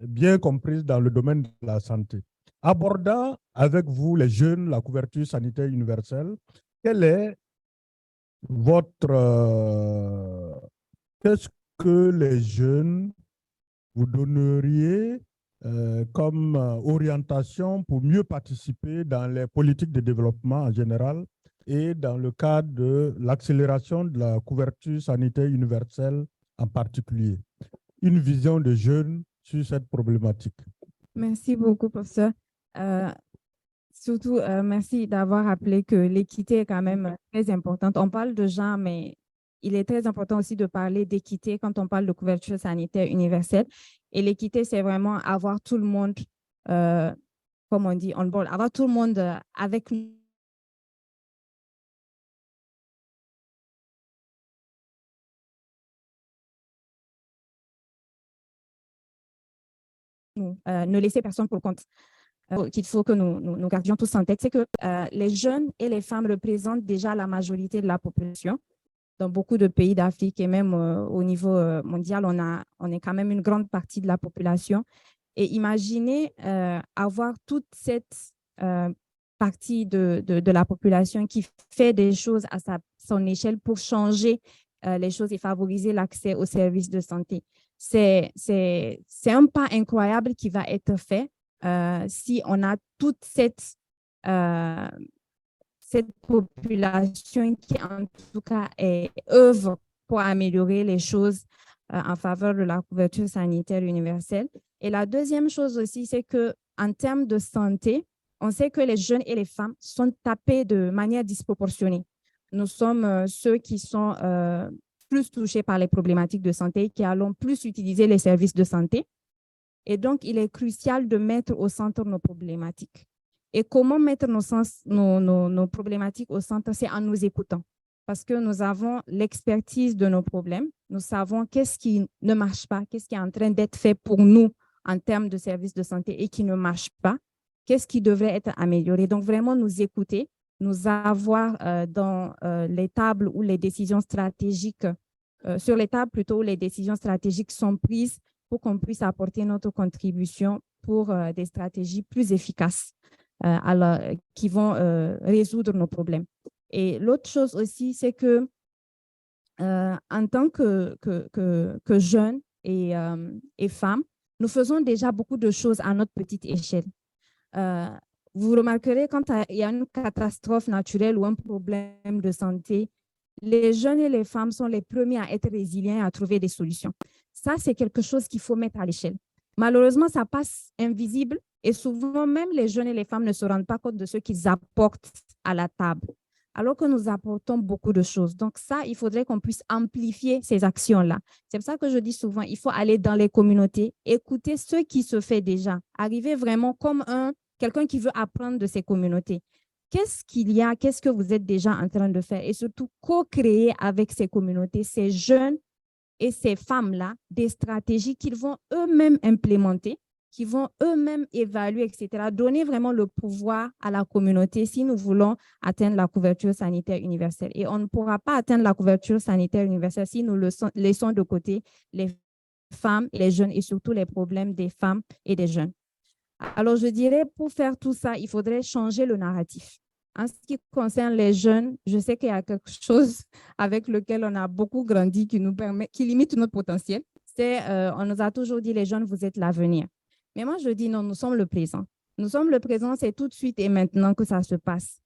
est bien comprise dans le domaine de la santé. Abordant avec vous, les jeunes, la couverture sanitaire universelle, quel est qu'est-ce que les jeunes vous donneriez comme orientation pour mieux participer dans les politiques de développement en général et dans le cadre de l'accélération de la couverture sanitaire universelle en particulier? Une vision de jeunes sur cette problématique. Merci beaucoup, professeur. Surtout, merci d'avoir rappelé que l'équité est quand même très importante. On parle de genre, mais il est très important aussi de parler d'équité quand on parle de couverture sanitaire universelle. Et l'équité, c'est vraiment avoir tout le monde, comme on dit, on board, avoir tout le monde avec nous. Ne laisser personne pour le compte. Qu'il faut que nous gardions tous en tête, c'est que les jeunes et les femmes représentent déjà la majorité de la population. Dans beaucoup de pays d'Afrique et même au niveau mondial, on est quand même une grande partie de la population. Et imaginez avoir toute cette partie de la population qui fait des choses à son échelle pour changer les choses et favoriser l'accès aux services de santé. C'est un pas incroyable qui va être fait si on a toute cette population qui, en tout cas, œuvre pour améliorer les choses en faveur de la couverture sanitaire universelle. Et la deuxième chose aussi, c'est qu'en termes de santé, on sait que les jeunes et les femmes sont tapés de manière disproportionnée. Nous sommes ceux qui sont plus touchés par les problématiques de santé, qui allons plus utiliser les services de santé. Et donc, il est crucial de mettre au centre nos problématiques. Et comment mettre nos problématiques au centre, c'est en nous écoutant. Parce que nous avons l'expertise de nos problèmes. Nous savons qu'est-ce qui ne marche pas, qu'est-ce qui est en train d'être fait pour nous en termes de services de santé et qui ne marche pas, qu'est-ce qui devrait être amélioré. Donc, vraiment nous écouter, nous avoir dans les tables où les décisions stratégiques, sur les tables plutôt où les décisions stratégiques sont prises pour qu'on puisse apporter notre contribution pour des stratégies plus efficaces qui vont résoudre nos problèmes. Et l'autre chose aussi, c'est que en tant que jeunes et femmes, nous faisons déjà beaucoup de choses à notre petite échelle. Vous remarquerez quand il y a une catastrophe naturelle ou un problème de santé, les jeunes et les femmes sont les premiers à être résilients et à trouver des solutions. Ça, c'est quelque chose qu'il faut mettre à l'échelle. Malheureusement, ça passe invisible et souvent, même les jeunes et les femmes ne se rendent pas compte de ce qu'ils apportent à la table, alors que nous apportons beaucoup de choses. Donc ça, il faudrait qu'on puisse amplifier ces actions-là. C'est pour ça que je dis souvent, il faut aller dans les communautés, écouter ce qui se fait déjà, arriver vraiment comme quelqu'un qui veut apprendre de ces communautés. Qu'est-ce qu'il y a, qu'est-ce que vous êtes déjà en train de faire et surtout co-créer avec ces communautés, ces jeunes et ces femmes-là, des stratégies qu'ils vont eux-mêmes implémenter, qui vont eux-mêmes évaluer, etc. Donner vraiment le pouvoir à la communauté si nous voulons atteindre la couverture sanitaire universelle. Et on ne pourra pas atteindre la couverture sanitaire universelle si nous laissons de côté les femmes et les jeunes et surtout les problèmes des femmes et des jeunes. Alors, je dirais, pour faire tout ça, il faudrait changer le narratif. En ce qui concerne les jeunes, je sais qu'il y a quelque chose avec lequel on a beaucoup grandi qui limite notre potentiel. On nous a toujours dit, les jeunes, vous êtes l'avenir. Mais moi, je dis non, nous sommes le présent. Nous sommes le présent, c'est tout de suite et maintenant que ça se passe.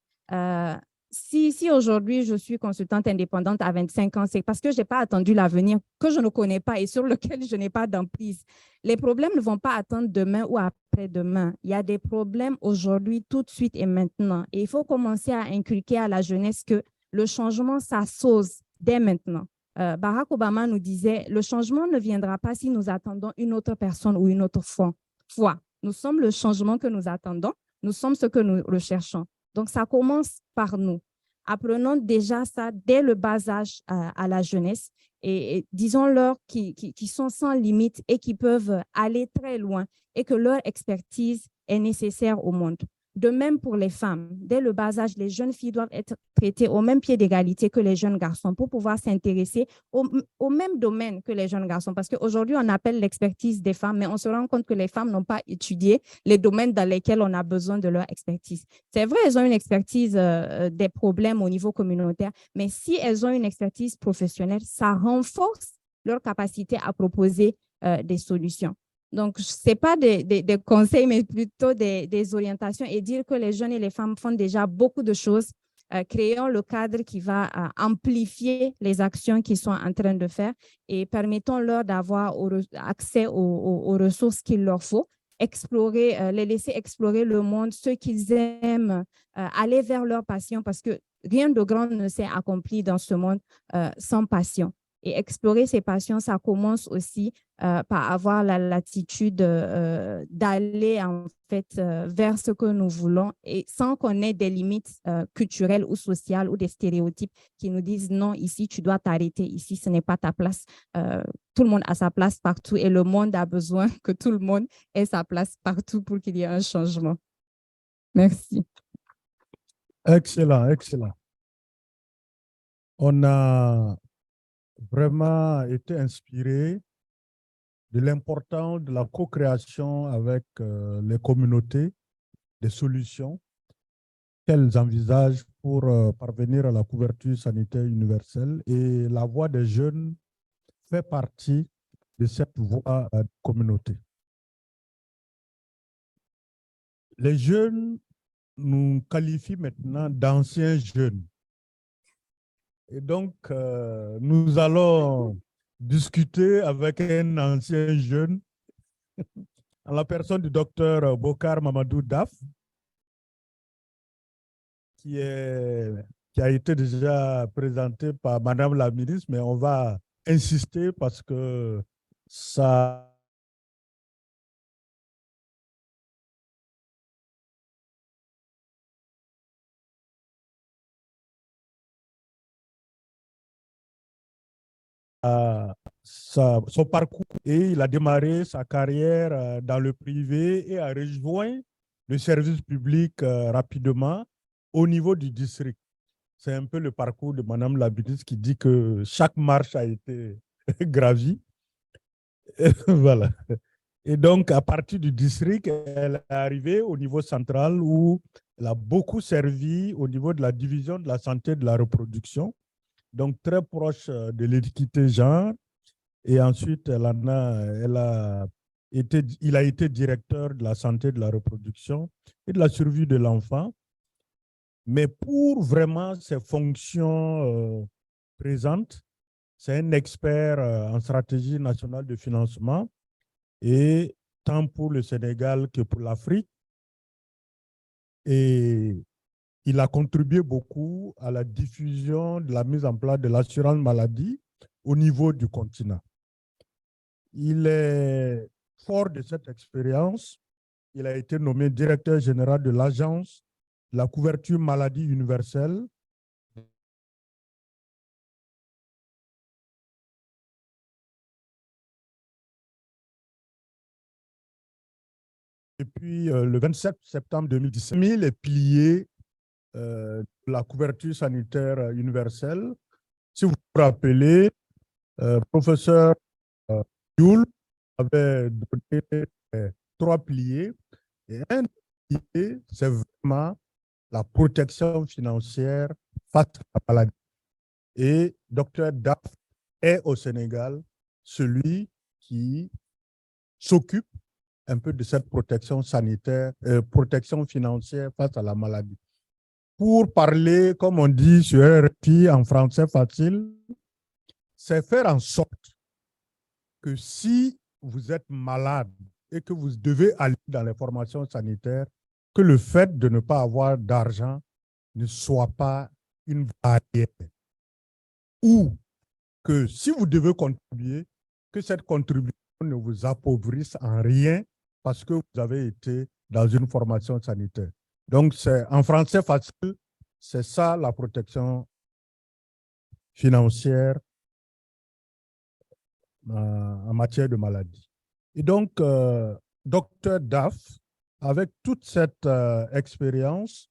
Si aujourd'hui, je suis consultante indépendante à 25 ans, c'est parce que je n'ai pas attendu l'avenir que je ne connais pas et sur lequel je n'ai pas d'emprise. Les problèmes ne vont pas attendre demain ou après-demain. Il y a des problèmes aujourd'hui, tout de suite et maintenant. Et il faut commencer à inculquer à la jeunesse que le changement, ça s'ose dès maintenant. Barack Obama nous disait, le changement ne viendra pas si nous attendons une autre personne ou une autre foi. Nous sommes le changement que nous attendons, nous sommes ce que nous recherchons. Donc, ça commence par nous. Apprenons déjà ça dès le bas âge à la jeunesse et disons-leur qu'ils sont sans limite et qui peuvent aller très loin et que leur expertise est nécessaire au monde. De même pour les femmes, dès le bas âge, les jeunes filles doivent être traitées au même pied d'égalité que les jeunes garçons pour pouvoir s'intéresser au même domaine que les jeunes garçons. Parce qu'aujourd'hui, on appelle l'expertise des femmes, mais on se rend compte que les femmes n'ont pas étudié les domaines dans lesquels on a besoin de leur expertise. C'est vrai, elles ont une expertise des problèmes au niveau communautaire, mais si elles ont une expertise professionnelle, ça renforce leur capacité à proposer des solutions. Donc, ce n'est pas des conseils, mais plutôt des orientations et dire que les jeunes et les femmes font déjà beaucoup de choses. Créons le cadre qui va amplifier les actions qu'ils sont en train de faire et permettons-leur d'avoir accès aux ressources qu'il leur faut, explorer, les laisser explorer le monde, ceux qu'ils aiment, aller vers leur passion parce que rien de grand ne s'est accompli dans ce monde sans passion. Et explorer ses passions, ça commence aussi par avoir la latitude d'aller en fait vers ce que nous voulons et sans qu'on ait des limites culturelles ou sociales ou des stéréotypes qui nous disent non, ici tu dois t'arrêter, ici ce n'est pas ta place. Tout le monde a sa place partout et le monde a besoin que tout le monde ait sa place partout pour qu'il y ait un changement. Merci. Excellent, excellent. On a vraiment été inspiré de l'importance de la co-création avec les communautés, des solutions qu'elles envisagent pour parvenir à la couverture sanitaire universelle. Et la voix des jeunes fait partie de cette voix de communauté. Les jeunes nous qualifient maintenant d'anciens jeunes. Et donc, nous allons discuter avec un ancien jeune, en la personne du docteur Bokar Mamadou Daf, qui a été déjà présenté par Madame la ministre, mais on va insister parce que ça son parcours et il a démarré sa carrière dans le privé et a rejoint le service public rapidement au niveau du district. C'est un peu le parcours de Madame la ministre qui dit que chaque marche a été gravie. Voilà. Et donc, à partir du district, elle est arrivée au niveau central où elle a beaucoup servi au niveau de la division de la santé et de la reproduction. Donc, très proche de l'équité genre. Et ensuite, il a été directeur de la santé, de la reproduction et de la survie de l'enfant. Mais pour vraiment ses fonctions présentes, c'est un expert en stratégie nationale de financement et tant pour le Sénégal que pour l'Afrique. Et il a contribué beaucoup à la diffusion de la mise en place de l'assurance maladie au niveau du continent. Il est fort de cette expérience. Il a été nommé directeur général de l'Agence de la couverture maladie universelle. Depuis le 27 septembre 2017, les piliers de la couverture sanitaire universelle. Si vous vous rappelez, professeur Youl avait donné 3 piliers. Et un pilier, c'est vraiment la protection financière face à la maladie. Et Dr Daf est au Sénégal celui qui s'occupe un peu de cette protection sanitaire, protection financière face à la maladie. Pour parler, comme on dit sur RFI en français facile, c'est faire en sorte que si vous êtes malade et que vous devez aller dans les formations sanitaires, que le fait de ne pas avoir d'argent ne soit pas une barrière. Ou que si vous devez contribuer, que cette contribution ne vous appauvrisse en rien parce que vous avez été dans une formation sanitaire. Donc, c'est en français facile, c'est ça la protection financière en matière de maladie. Et donc, Dr Daf, avec toute cette expérience,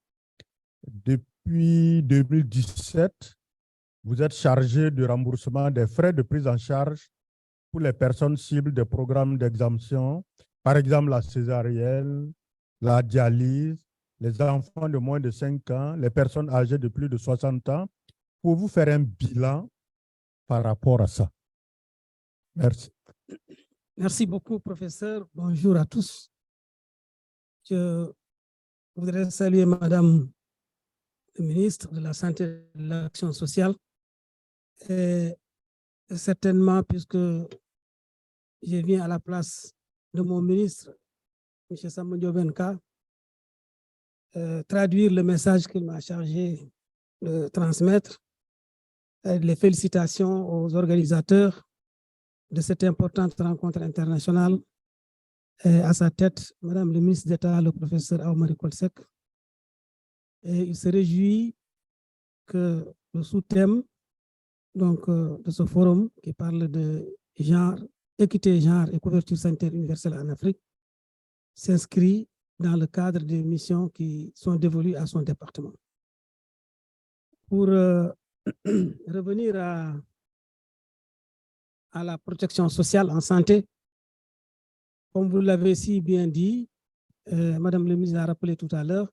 depuis 2017, vous êtes chargé du remboursement des frais de prise en charge pour les personnes cibles des programmes d'exemption, par exemple la césarienne, la dialyse, les enfants de moins de 5 ans, les personnes âgées de plus de 60 ans, pour vous faire un bilan par rapport à ça. Merci. Merci beaucoup, professeur. Bonjour à tous. Je voudrais saluer Madame le ministre de la Santé et de l'Action sociale. Et certainement, puisque je viens à la place de mon ministre, M. Samudio Benka, traduire le message qu'il m'a chargé de transmettre, les félicitations aux organisateurs de cette importante rencontre internationale, et à sa tête, Madame le ministre d'État, le professeur Aoumari Kolsek. Et il se réjouit que le sous-thème donc, de ce forum qui parle de genre, équité, genre et couverture sanitaire universelle en Afrique s'inscrit dans le cadre des missions qui sont dévolues à son département. Pour revenir à la protection sociale en santé, comme vous l'avez si bien dit, Madame le ministre a rappelé tout à l'heure,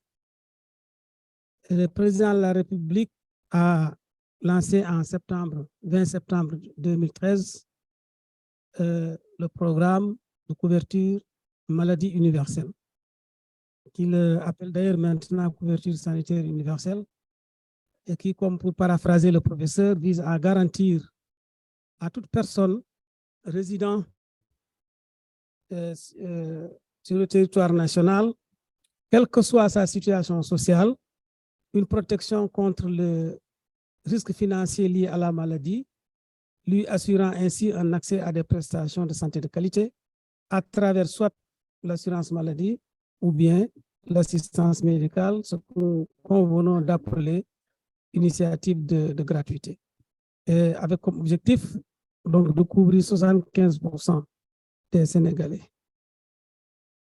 le président de la République a lancé en 20 septembre 2013, le programme de couverture maladie universelle, qu'il appelle d'ailleurs maintenant couverture sanitaire universelle, et qui, comme pour paraphraser le professeur, vise à garantir à toute personne résidant sur le territoire national, quelle que soit sa situation sociale, une protection contre le risque financier lié à la maladie, lui assurant ainsi un accès à des prestations de santé de qualité à travers soit l'assurance maladie ou bien l'assistance médicale, ce que nous convenons d'appeler initiative de gratuité. Et avec comme objectif donc, de couvrir 75% des Sénégalais.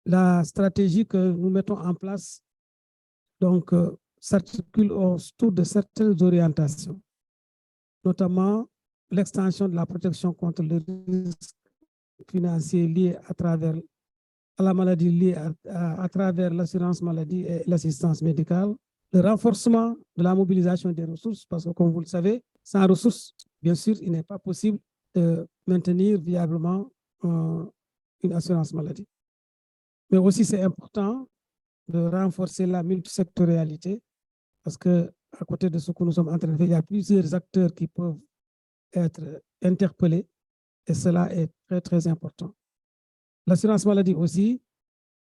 La stratégie que nous mettons en place donc, s'articule autour de certaines orientations, notamment l'extension de la protection contre le risque financier lié à la maladie liée à travers l'assurance maladie et l'assistance médicale, le renforcement de la mobilisation des ressources, parce que comme vous le savez, sans ressources, bien sûr, il n'est pas possible de maintenir viablement une assurance maladie. Mais aussi, c'est important de renforcer la multisectorialité, parce que à côté de ce que nous sommes en train de faire, il y a plusieurs acteurs qui peuvent être interpellés, et cela est très, très important. L'assurance maladie aussi,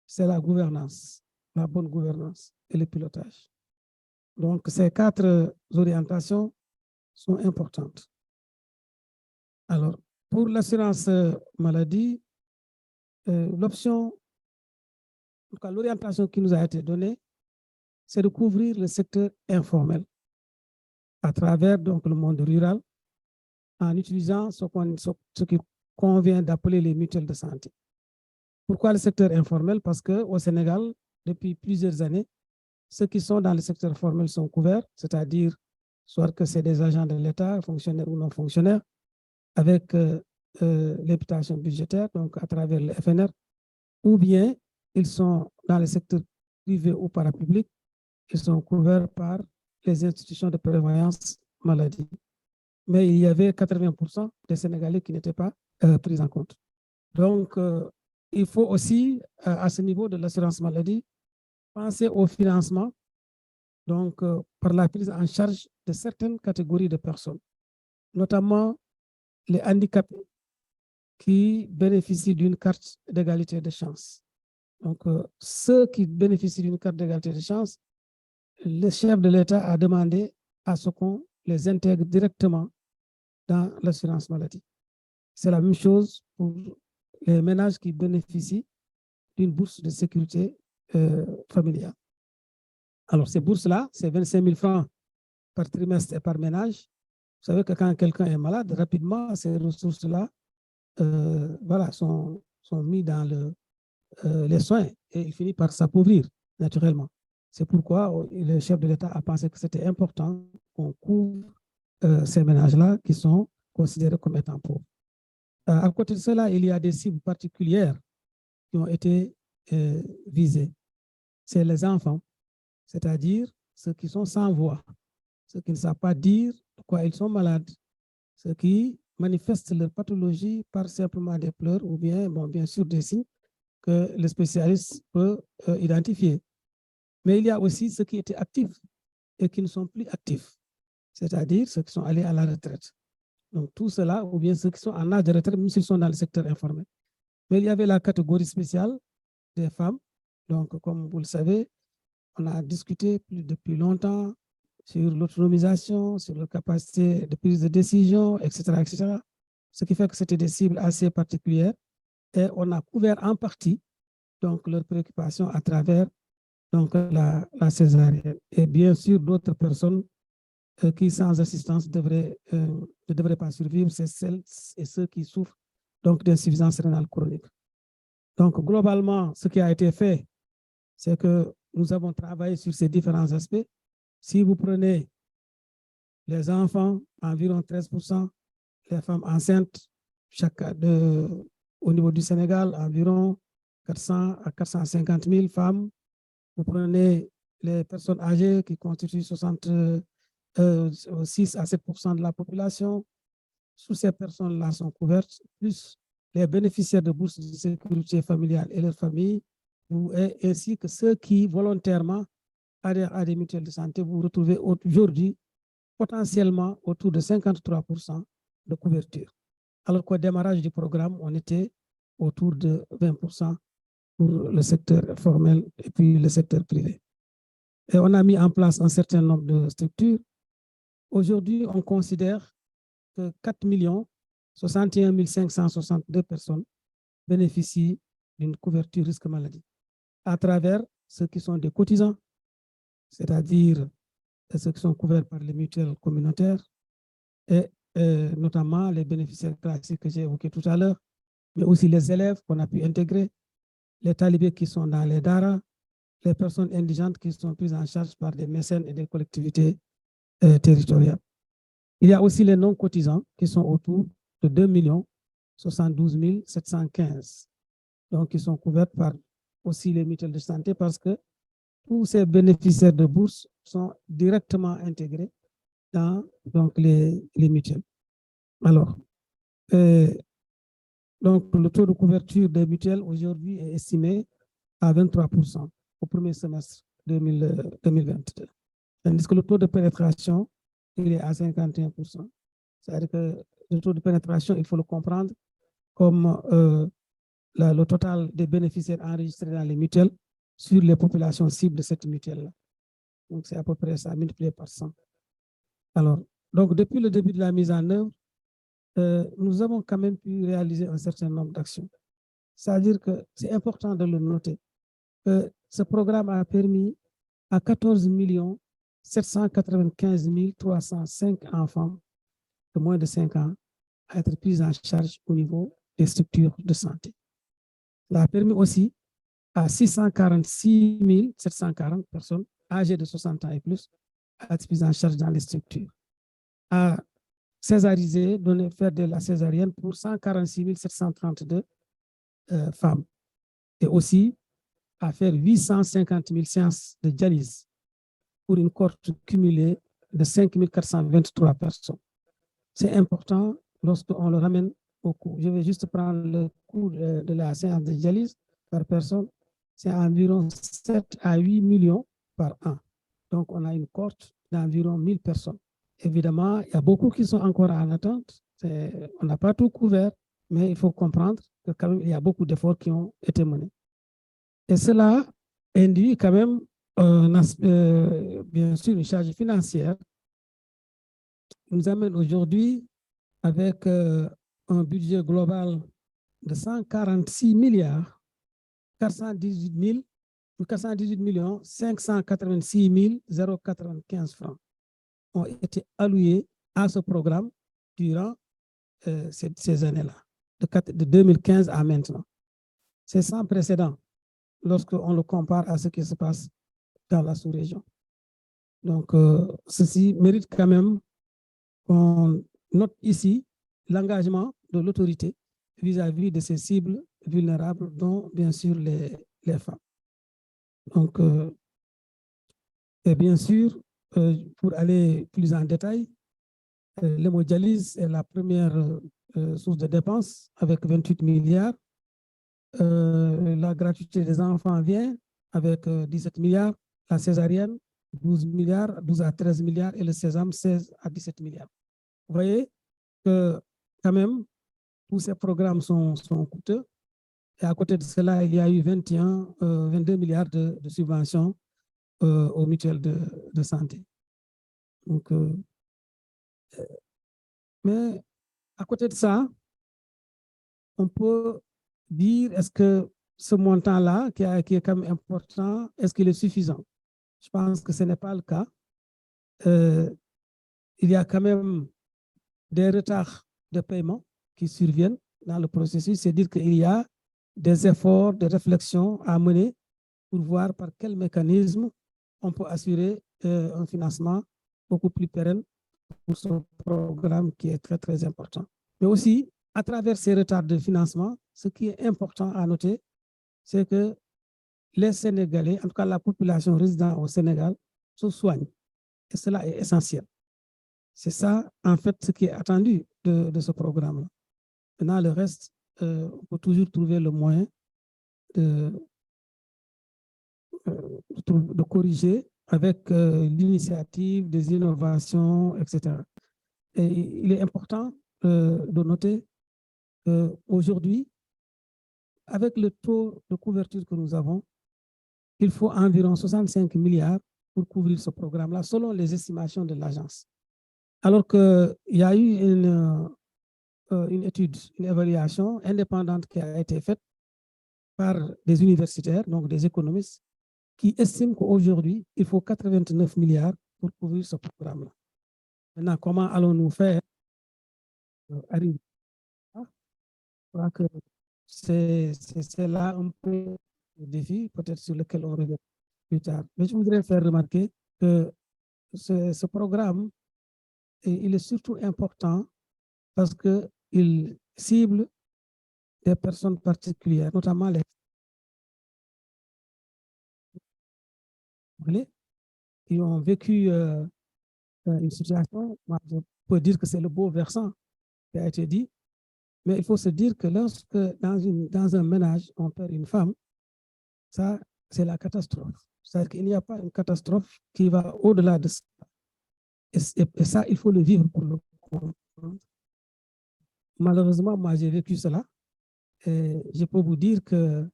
c'est la gouvernance, la bonne gouvernance et le pilotage. Donc, ces 4 orientations sont importantes. Alors, pour l'assurance maladie, l'option, en tout cas l'orientation qui nous a été donnée, c'est de couvrir le secteur informel à travers donc, le monde rural en utilisant ce qui convient d'appeler les mutuelles de santé. Pourquoi le secteur informel? Parce qu'au Sénégal, depuis plusieurs années, ceux qui sont dans le secteur formel sont couverts, c'est-à-dire soit que c'est des agents de l'État, fonctionnaires ou non fonctionnaires, avec l'imputation budgétaire, donc à travers le FNR, ou bien ils sont dans le secteur privé ou parapublic, ils sont couverts par les institutions de prévoyance maladie. Mais il y avait 80% des Sénégalais qui n'étaient pas pris en compte. Donc, il faut aussi, à ce niveau de l'assurance maladie, penser au financement, donc par la prise en charge de certaines catégories de personnes, notamment les handicapés qui bénéficient d'une carte d'égalité de chance. Donc, ceux qui bénéficient d'une carte d'égalité de chance, le chef de l'État a demandé à ce qu'on les intègre directement dans l'assurance maladie. C'est la même chose pour les ménages qui bénéficient d'une bourse de sécurité familiale. Alors, ces bourses-là, c'est 25 000 francs par trimestre et par ménage. Vous savez que quand quelqu'un est malade, rapidement, ces ressources-là voilà, sont mises dans les soins et il finit par s'appauvrir naturellement. C'est pourquoi le chef de l'État a pensé que c'était important qu'on couvre ces ménages-là qui sont considérés comme étant pauvres. À côté de cela, il y a des cibles particulières qui ont été visées. C'est les enfants, c'est-à-dire ceux qui sont sans voix, ceux qui ne savent pas dire de quoi ils sont malades, ceux qui manifestent leur pathologie par simplement des pleurs ou bien, bon, bien sûr, des signes que le spécialiste peut identifier. Mais il y a aussi ceux qui étaient actifs et qui ne sont plus actifs, c'est-à-dire ceux qui sont allés à la retraite. Donc, tout cela, ou bien ceux qui sont en âge de retraite, même s'ils sont dans le secteur informel. Mais il y avait la catégorie spéciale des femmes. Donc, comme vous le savez, on a discuté depuis longtemps sur l'autonomisation, sur leur capacité de prise de décision, etc., etc. Ce qui fait que c'était des cibles assez particulières. Et on a couvert en partie donc, leurs préoccupations à travers donc, la césarienne. Et bien sûr, d'autres personnes qui, sans assistance, ne devraient pas survivre, c'est celles et ceux qui souffrent donc d'insuffisance rénale chronique. Donc, globalement, ce qui a été fait, c'est que nous avons travaillé sur ces différents aspects. Si vous prenez les enfants, environ 13%, les femmes enceintes, au niveau du Sénégal, environ 400 à 450 000 femmes. Vous prenez les personnes âgées qui constituent 66 à 7% de la population. Toutes ces personnes-là sont couvertes, plus les bénéficiaires de bourses de sécurité familiale et leurs familles, ainsi que ceux qui volontairement adhèrent à des mutuelles de santé. Vous vous retrouvez aujourd'hui potentiellement autour de 53% de couverture. Alors qu'au démarrage du programme, on était autour de 20% pour le secteur formel et puis le secteur privé. Et on a mis en place un certain nombre de structures. Aujourd'hui, on considère que 4 61 562 personnes bénéficient d'une couverture risque maladie à travers ceux qui sont des cotisants, c'est-à-dire ceux qui sont couverts par les mutuelles communautaires et notamment les bénéficiaires classiques que j'ai évoqués tout à l'heure, mais aussi les élèves qu'on a pu intégrer, les talibés qui sont dans les daras, les personnes indigentes qui sont prises en charge par des mécènes et des collectivités territoriales. Il y a aussi les non-cotisants qui sont autour de 2 072 715. Donc, ils sont couverts par aussi les mutuelles de santé parce que tous ces bénéficiaires de bourses sont directement intégrés dans donc, les mutuelles. Alors, donc, le taux de couverture des mutuelles aujourd'hui est estimé à 23% au premier semestre 2022. Tandis que le taux de pénétration, il est à 51%. C'est-à-dire que le taux de pénétration, il faut le comprendre comme le total des bénéficiaires enregistrés dans les mutuelles sur les populations cibles de cette mutuelle-là. Donc, c'est à peu près ça, multiplié par 100. Alors, donc, depuis le début de la mise en œuvre, nous avons quand même pu réaliser un certain nombre d'actions. C'est-à-dire que c'est important de le noter, que ce programme a permis à 14 795 305 enfants de moins de 5 ans à être pris en charge au niveau des structures de santé. Cela a permis aussi à 646 740 personnes âgées de 60 ans et plus à être prises en charge dans les structures. À césariser, faire de la césarienne pour 146 732 femmes. Et aussi à faire 850 000 séances de dialyse pour une cohorte cumulée de 5 423 personnes. C'est important lorsqu'on le ramène au coût. Je vais juste prendre le coût de la séance de dialyse par personne. C'est environ 7 à 8 millions par an. Donc, on a une cohorte d'environ 1000 personnes. Évidemment, il y a beaucoup qui sont encore en attente. On n'a pas tout couvert, mais il faut comprendre que quand même, il y a beaucoup d'efforts qui ont été menés. Et cela induit quand même, bien sûr, une charge financière qui nous amène aujourd'hui avec un budget global de 146 milliards 418 millions 586 095 francs ont été alloués à ce programme durant ces années-là, de 2015 à maintenant. C'est sans précédent lorsqu'on le compare à ce qui se passe dans la sous-région. Donc, ceci mérite quand même qu'on note ici l'engagement de l'autorité vis-à-vis de ces cibles vulnérables, dont bien sûr les femmes. Donc, et bien sûr, pour aller plus en détail, l'hémodialyse est la première source de dépenses avec 28 milliards. La gratuité des enfants vient avec 17 milliards. La césarienne, 12 milliards, 12 à 13 milliards et le sésame, 16 à 17 milliards. Vous voyez que quand même, tous ces programmes sont coûteux. Et à côté de cela, il y a eu 22 milliards de subventions aux mutuelles de santé. Donc, mais à côté de ça, on peut dire, est-ce que ce montant-là, qui est quand même important, est-ce qu'il est suffisant? Je pense que ce n'est pas le cas. Il y a quand même des retards de paiement qui surviennent dans le processus. C'est dire qu'il y a des efforts de réflexion à mener pour voir par quel mécanisme on peut assurer un financement beaucoup plus pérenne pour ce programme qui est très, très important. Mais aussi, à travers ces retards de financement, ce qui est important à noter, c'est que les Sénégalais, en tout cas la population résidant au Sénégal, se soignent. Et cela est essentiel. C'est ça, en fait, ce qui est attendu de ce programme-là. Maintenant, le reste, on peut toujours trouver le moyen de corriger avec l'initiative, des innovations, etc. Et il est important de noter qu'aujourd'hui, avec le taux de couverture que nous avons, il faut environ 65 milliards pour couvrir ce programme-là, selon les estimations de l'agence. Alors qu'il y a eu une étude, une évaluation indépendante qui a été faite par des universitaires, donc des économistes, qui estiment qu'aujourd'hui, il faut 89 milliards pour couvrir ce programme-là. Maintenant, comment allons-nous faire arriver? Je crois que c'est là un peu le défi, peut-être sur lequel on revient plus tard. Mais je voudrais faire remarquer que ce programme, il est surtout important parce qu'il cible des personnes particulières, notamment les qui ont vécu une situation. Moi, je peux dire que c'est le beau versant qui a été dit, mais il faut se dire que lorsque dans un ménage, on perd une femme, ça, c'est la catastrophe. C'est-à-dire qu'il n'y a pas une catastrophe qui va au-delà de ça. Et ça, il faut le vivre pour le comprendre. Malheureusement, moi, j'ai vécu cela. Et je peux vous dire que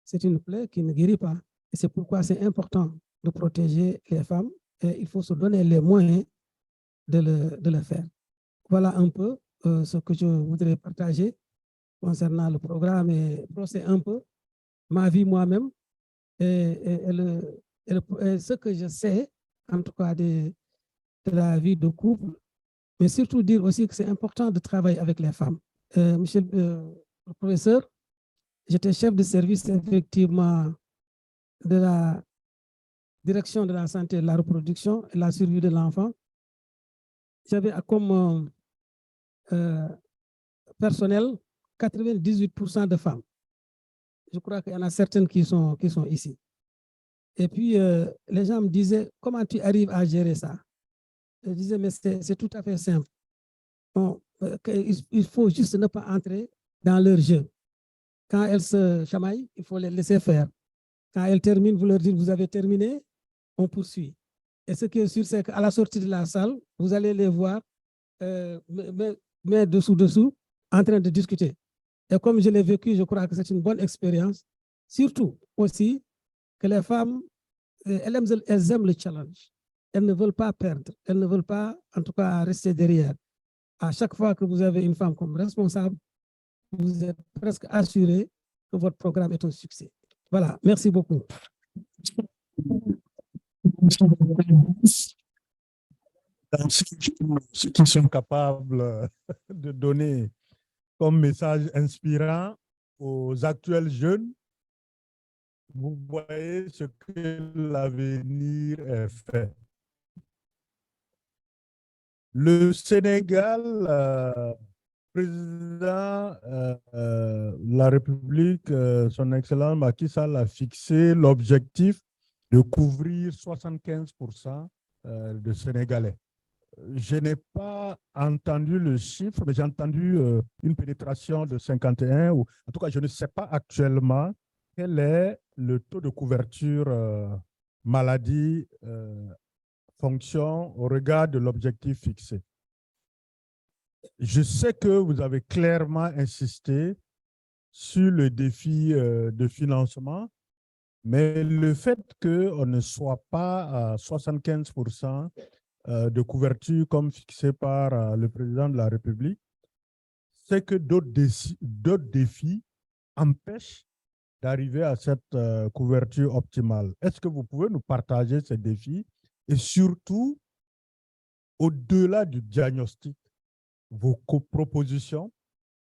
c'est une plaie qui ne guérit pas. Et c'est pourquoi c'est important de protéger les femmes. Et il faut se donner les moyens de le faire. Voilà un peu ce que je voudrais partager concernant le programme et brosser un peu ma vie moi-même et ce que je sais, en tout cas de la vie de couple, mais surtout dire aussi que c'est important de travailler avec les femmes. Monsieur le professeur, j'étais chef de service effectivement de la direction de la santé et de la reproduction et de la survie de l'enfant. J'avais comme personnel 98% de femmes. Je crois qu'il y en a certaines qui sont ici. Et puis, les gens me disaient, comment tu arrives à gérer ça? Je disais, mais c'est tout à fait simple. Bon, il faut juste ne pas entrer dans leur jeu. Quand elles se chamaillent, il faut les laisser faire. Quand elles terminent, vous leur dites, vous avez terminé, on poursuit. Et ce qui est sûr, c'est qu'à la sortie de la salle, vous allez les voir, mais dessous, en train de discuter. Et comme je l'ai vécu, je crois que c'est une bonne expérience. Surtout aussi que les femmes, elles aiment le challenge. Elles ne veulent pas perdre. Elles ne veulent pas, en tout cas, rester derrière. À chaque fois que vous avez une femme comme responsable, vous êtes presque assuré que votre programme est un succès. Voilà, merci beaucoup. Dans ceux qui sont capables de donner comme message inspirant aux actuels jeunes, vous voyez ce que l'avenir est fait. Le Sénégal, président de la République, son Excellence Macky Sall a fixé l'objectif de couvrir 75% de Sénégalais. Je n'ai pas entendu le chiffre, mais j'ai entendu une pénétration de 51, ou en tout cas, je ne sais pas actuellement quel est le taux de couverture maladie fonction au regard de l'objectif fixé. Je sais que vous avez clairement insisté sur le défi de financement, mais le fait qu'on ne soit pas à 75% de couverture comme fixé par le président de la République, c'est que d'autres défis empêchent d'arriver à cette couverture optimale. Est-ce que vous pouvez nous partager ces défis et surtout, au-delà du diagnostic, vos propositions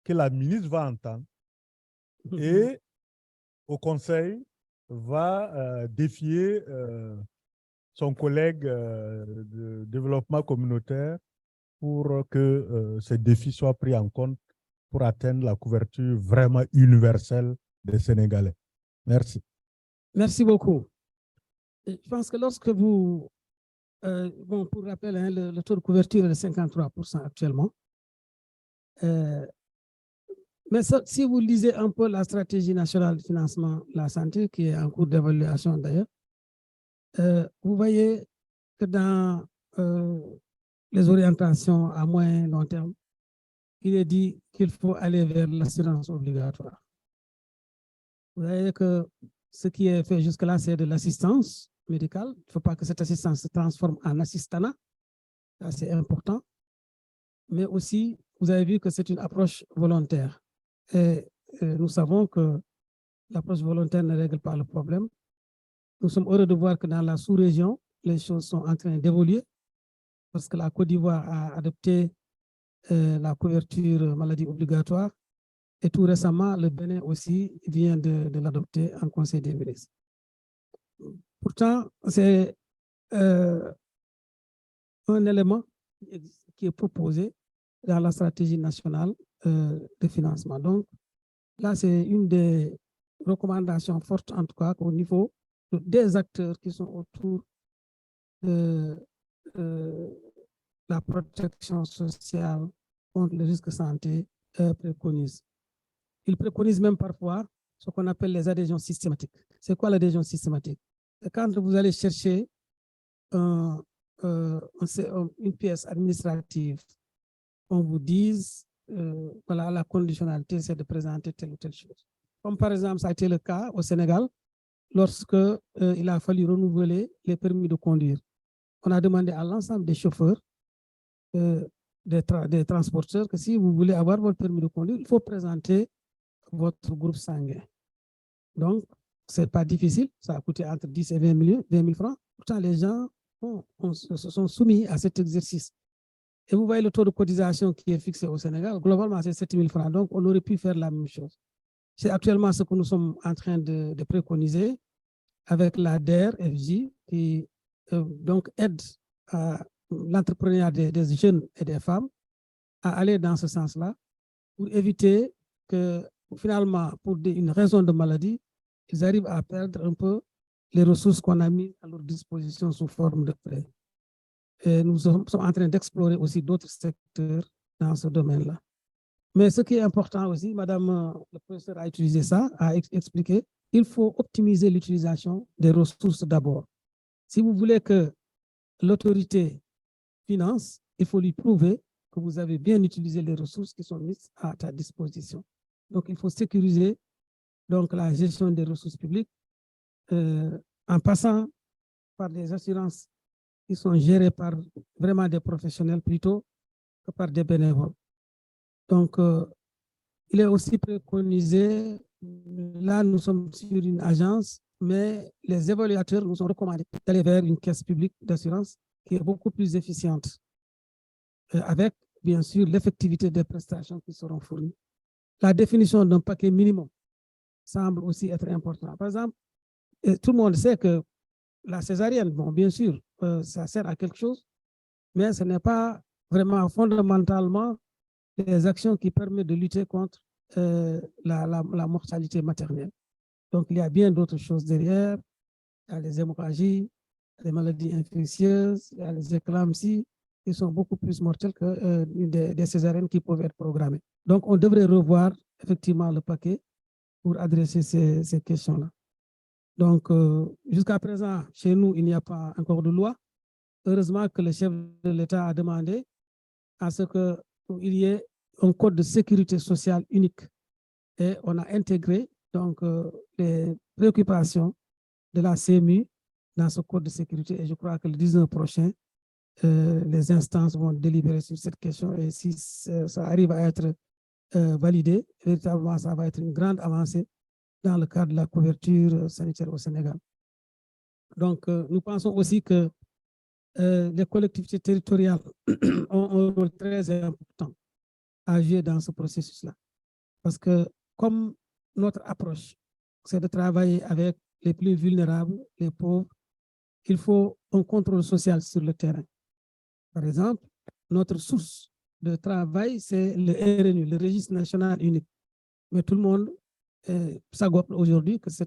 que la ministre va entendre et au Conseil va défier son collègue de développement communautaire pour que ces défis soient pris en compte pour atteindre la couverture vraiment universelle des Sénégalais. Merci. Merci beaucoup. Je pense que lorsque vous, bon, pour rappel, hein, le taux de couverture est de 53% actuellement. Mais ça, si vous lisez un peu la stratégie nationale de financement de la santé, qui est en cours d'évaluation d'ailleurs, vous voyez que dans les orientations à moyen et long terme, il est dit qu'il faut aller vers l'assurance obligatoire. Vous voyez que ce qui est fait jusque-là, c'est de l'assistance médicale. Il ne faut pas que cette assistance se transforme en assistanat. C'est important. Mais aussi, vous avez vu que c'est une approche volontaire. Et nous savons que l'approche volontaire ne règle pas le problème. Nous sommes heureux de voir que dans la sous-région, les choses sont en train d'évoluer parce que la Côte d'Ivoire a adopté la couverture maladie obligatoire et tout récemment, le Bénin aussi vient de l'adopter en Conseil des ministres. Pourtant, c'est un élément qui est proposé dans la stratégie nationale de financement. Donc, là, c'est une des recommandations fortes, en tout cas, au niveau des acteurs qui sont autour de la protection sociale contre les risques de santé préconisent. Ils préconisent même parfois ce qu'on appelle les adhésions systématiques. C'est quoi l'adhésion systématique? Quand vous allez chercher une pièce administrative, on vous dise, voilà, la conditionnalité, c'est de présenter telle ou telle chose. Comme par exemple, ça a été le cas au Sénégal, lorsque il a fallu renouveler les permis de conduire. On a demandé à l'ensemble des chauffeurs, des transporteurs, que si vous voulez avoir votre permis de conduire, il faut présenter votre groupe sanguin. Donc, ce n'est pas difficile, ça a coûté entre 10 et 20 000 francs. Pourtant, les gens se sont soumis à cet exercice. Et vous voyez le taux de cotisation qui est fixé au Sénégal, globalement, c'est 7 000 francs. Donc, on aurait pu faire la même chose. C'est actuellement ce que nous sommes en train de préconiser avec la DER, FJ, qui donc aide à l'entrepreneuriat des jeunes et des femmes à aller dans ce sens-là pour éviter que finalement, pour une raison de maladie, ils arrivent à perdre un peu les ressources qu'on a mises à leur disposition sous forme de prêts. Et nous sommes en train d'explorer aussi d'autres secteurs dans ce domaine-là. Mais ce qui est important aussi, Madame le professeur a utilisé ça, a expliqué, il faut optimiser l'utilisation des ressources d'abord. Si vous voulez que l'autorité finance, il faut lui prouver que vous avez bien utilisé les ressources qui sont mises à ta disposition. Donc, il faut sécuriser donc, la gestion des ressources publiques en passant par des assurances qui sont gérées par vraiment des professionnels plutôt que par des bénévoles. Donc, il est aussi préconisé, là nous sommes sur une agence, mais les évaluateurs nous ont recommandé d'aller vers une caisse publique d'assurance qui est beaucoup plus efficiente, avec bien sûr l'effectivité des prestations qui seront fournies. La définition d'un paquet minimum semble aussi être important. Par exemple, tout le monde sait que la césarienne, bon, bien sûr, ça sert à quelque chose, mais ce n'est pas vraiment fondamentalement les actions qui permettent de lutter contre la mortalité maternelle. Donc, il y a bien d'autres choses derrière. Il y a les hémorragies, les maladies infectieuses, il y a les éclampsies qui sont beaucoup plus mortelles que des césariennes qui peuvent être programmées. Donc, on devrait revoir effectivement le paquet pour adresser ces questions-là. Donc, jusqu'à présent, chez nous, il n'y a pas encore de loi. Heureusement que le chef de l'État a demandé à ce qu'il y ait un code de sécurité sociale unique. Et on a intégré donc, les préoccupations de la CMU dans ce code de sécurité. Et je crois que le 19 prochain, les instances vont délibérer sur cette question. Et si ça arrive à être validé, véritablement, ça va être une grande avancée dans le cadre de la couverture sanitaire au Sénégal. Donc, nous pensons aussi que les collectivités territoriales ont un rôle très important à jouer dans ce processus-là. Parce que comme notre approche, c'est de travailler avec les plus vulnérables, les pauvres, il faut un contrôle social sur le terrain. Par exemple, notre source de travail, c'est le RNU, le Registre national unique. Mais tout le monde s'agoppe aujourd'hui que ce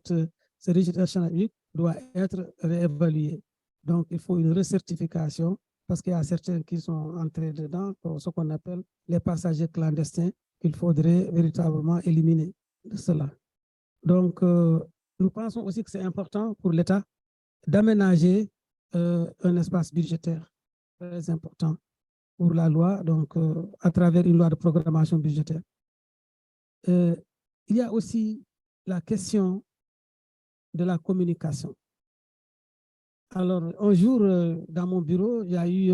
registre national unique doit être réévalué. Donc, il faut une recertification parce qu'il y a certains qui sont entrés dedans, ce qu'on appelle les passagers clandestins, qu'il faudrait véritablement éliminer de cela. Donc, nous pensons aussi que c'est important pour l'État d'aménager un espace budgétaire très important pour la loi, donc à travers une loi de programmation budgétaire. Il y a aussi la question de la communication. Alors, un jour, dans mon bureau, il y a eu,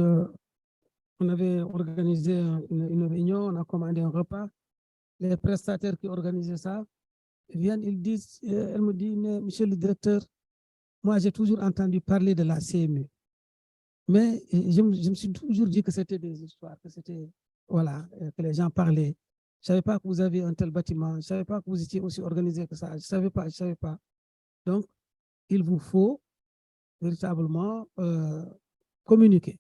on avait organisé une réunion, on a commandé un repas. Les prestataires qui organisaient ça viennent, ils disent, elle me dit, mais monsieur le directeur, moi j'ai toujours entendu parler de la CMU. Mais je me suis toujours dit que c'était des histoires, que c'était, voilà, que les gens parlaient. Je ne savais pas que vous avez un tel bâtiment, je ne savais pas que vous étiez aussi organisé que ça, je ne savais pas. Donc, il vous faut véritablement communiquer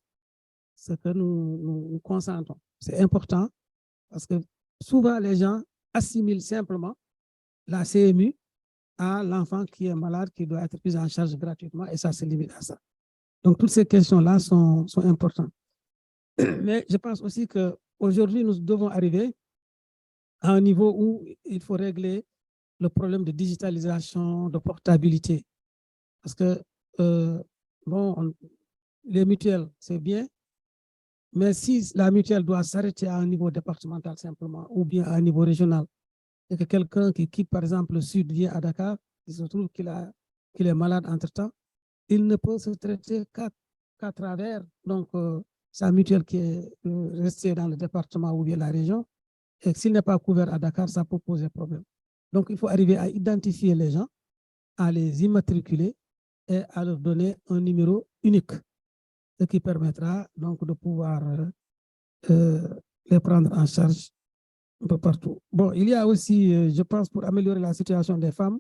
ce que nous consentons. C'est important parce que souvent les gens assimilent simplement la CMU à l'enfant qui est malade, qui doit être pris en charge gratuitement, et ça se limite à ça. Donc, toutes ces questions-là sont importantes. Mais je pense aussi qu'aujourd'hui, nous devons arriver à un niveau où il faut régler le problème de digitalisation, de portabilité. Parce que, bon, les mutuelles, c'est bien, mais si la mutuelle doit s'arrêter à un niveau départemental simplement, ou bien à un niveau régional, et que quelqu'un qui quitte, par exemple, le sud vient à Dakar, il se trouve qu'il est malade entre-temps, il ne peut se traiter qu'à travers donc, sa mutuelle qui est restée dans le département ou bien la région. Et s'il n'est pas couvert à Dakar, ça peut poser problème. Donc, il faut arriver à identifier les gens, à les immatriculer et à leur donner un numéro unique, ce qui permettra donc de pouvoir les prendre en charge un peu partout. Bon, il y a aussi, je pense, pour améliorer la situation des femmes,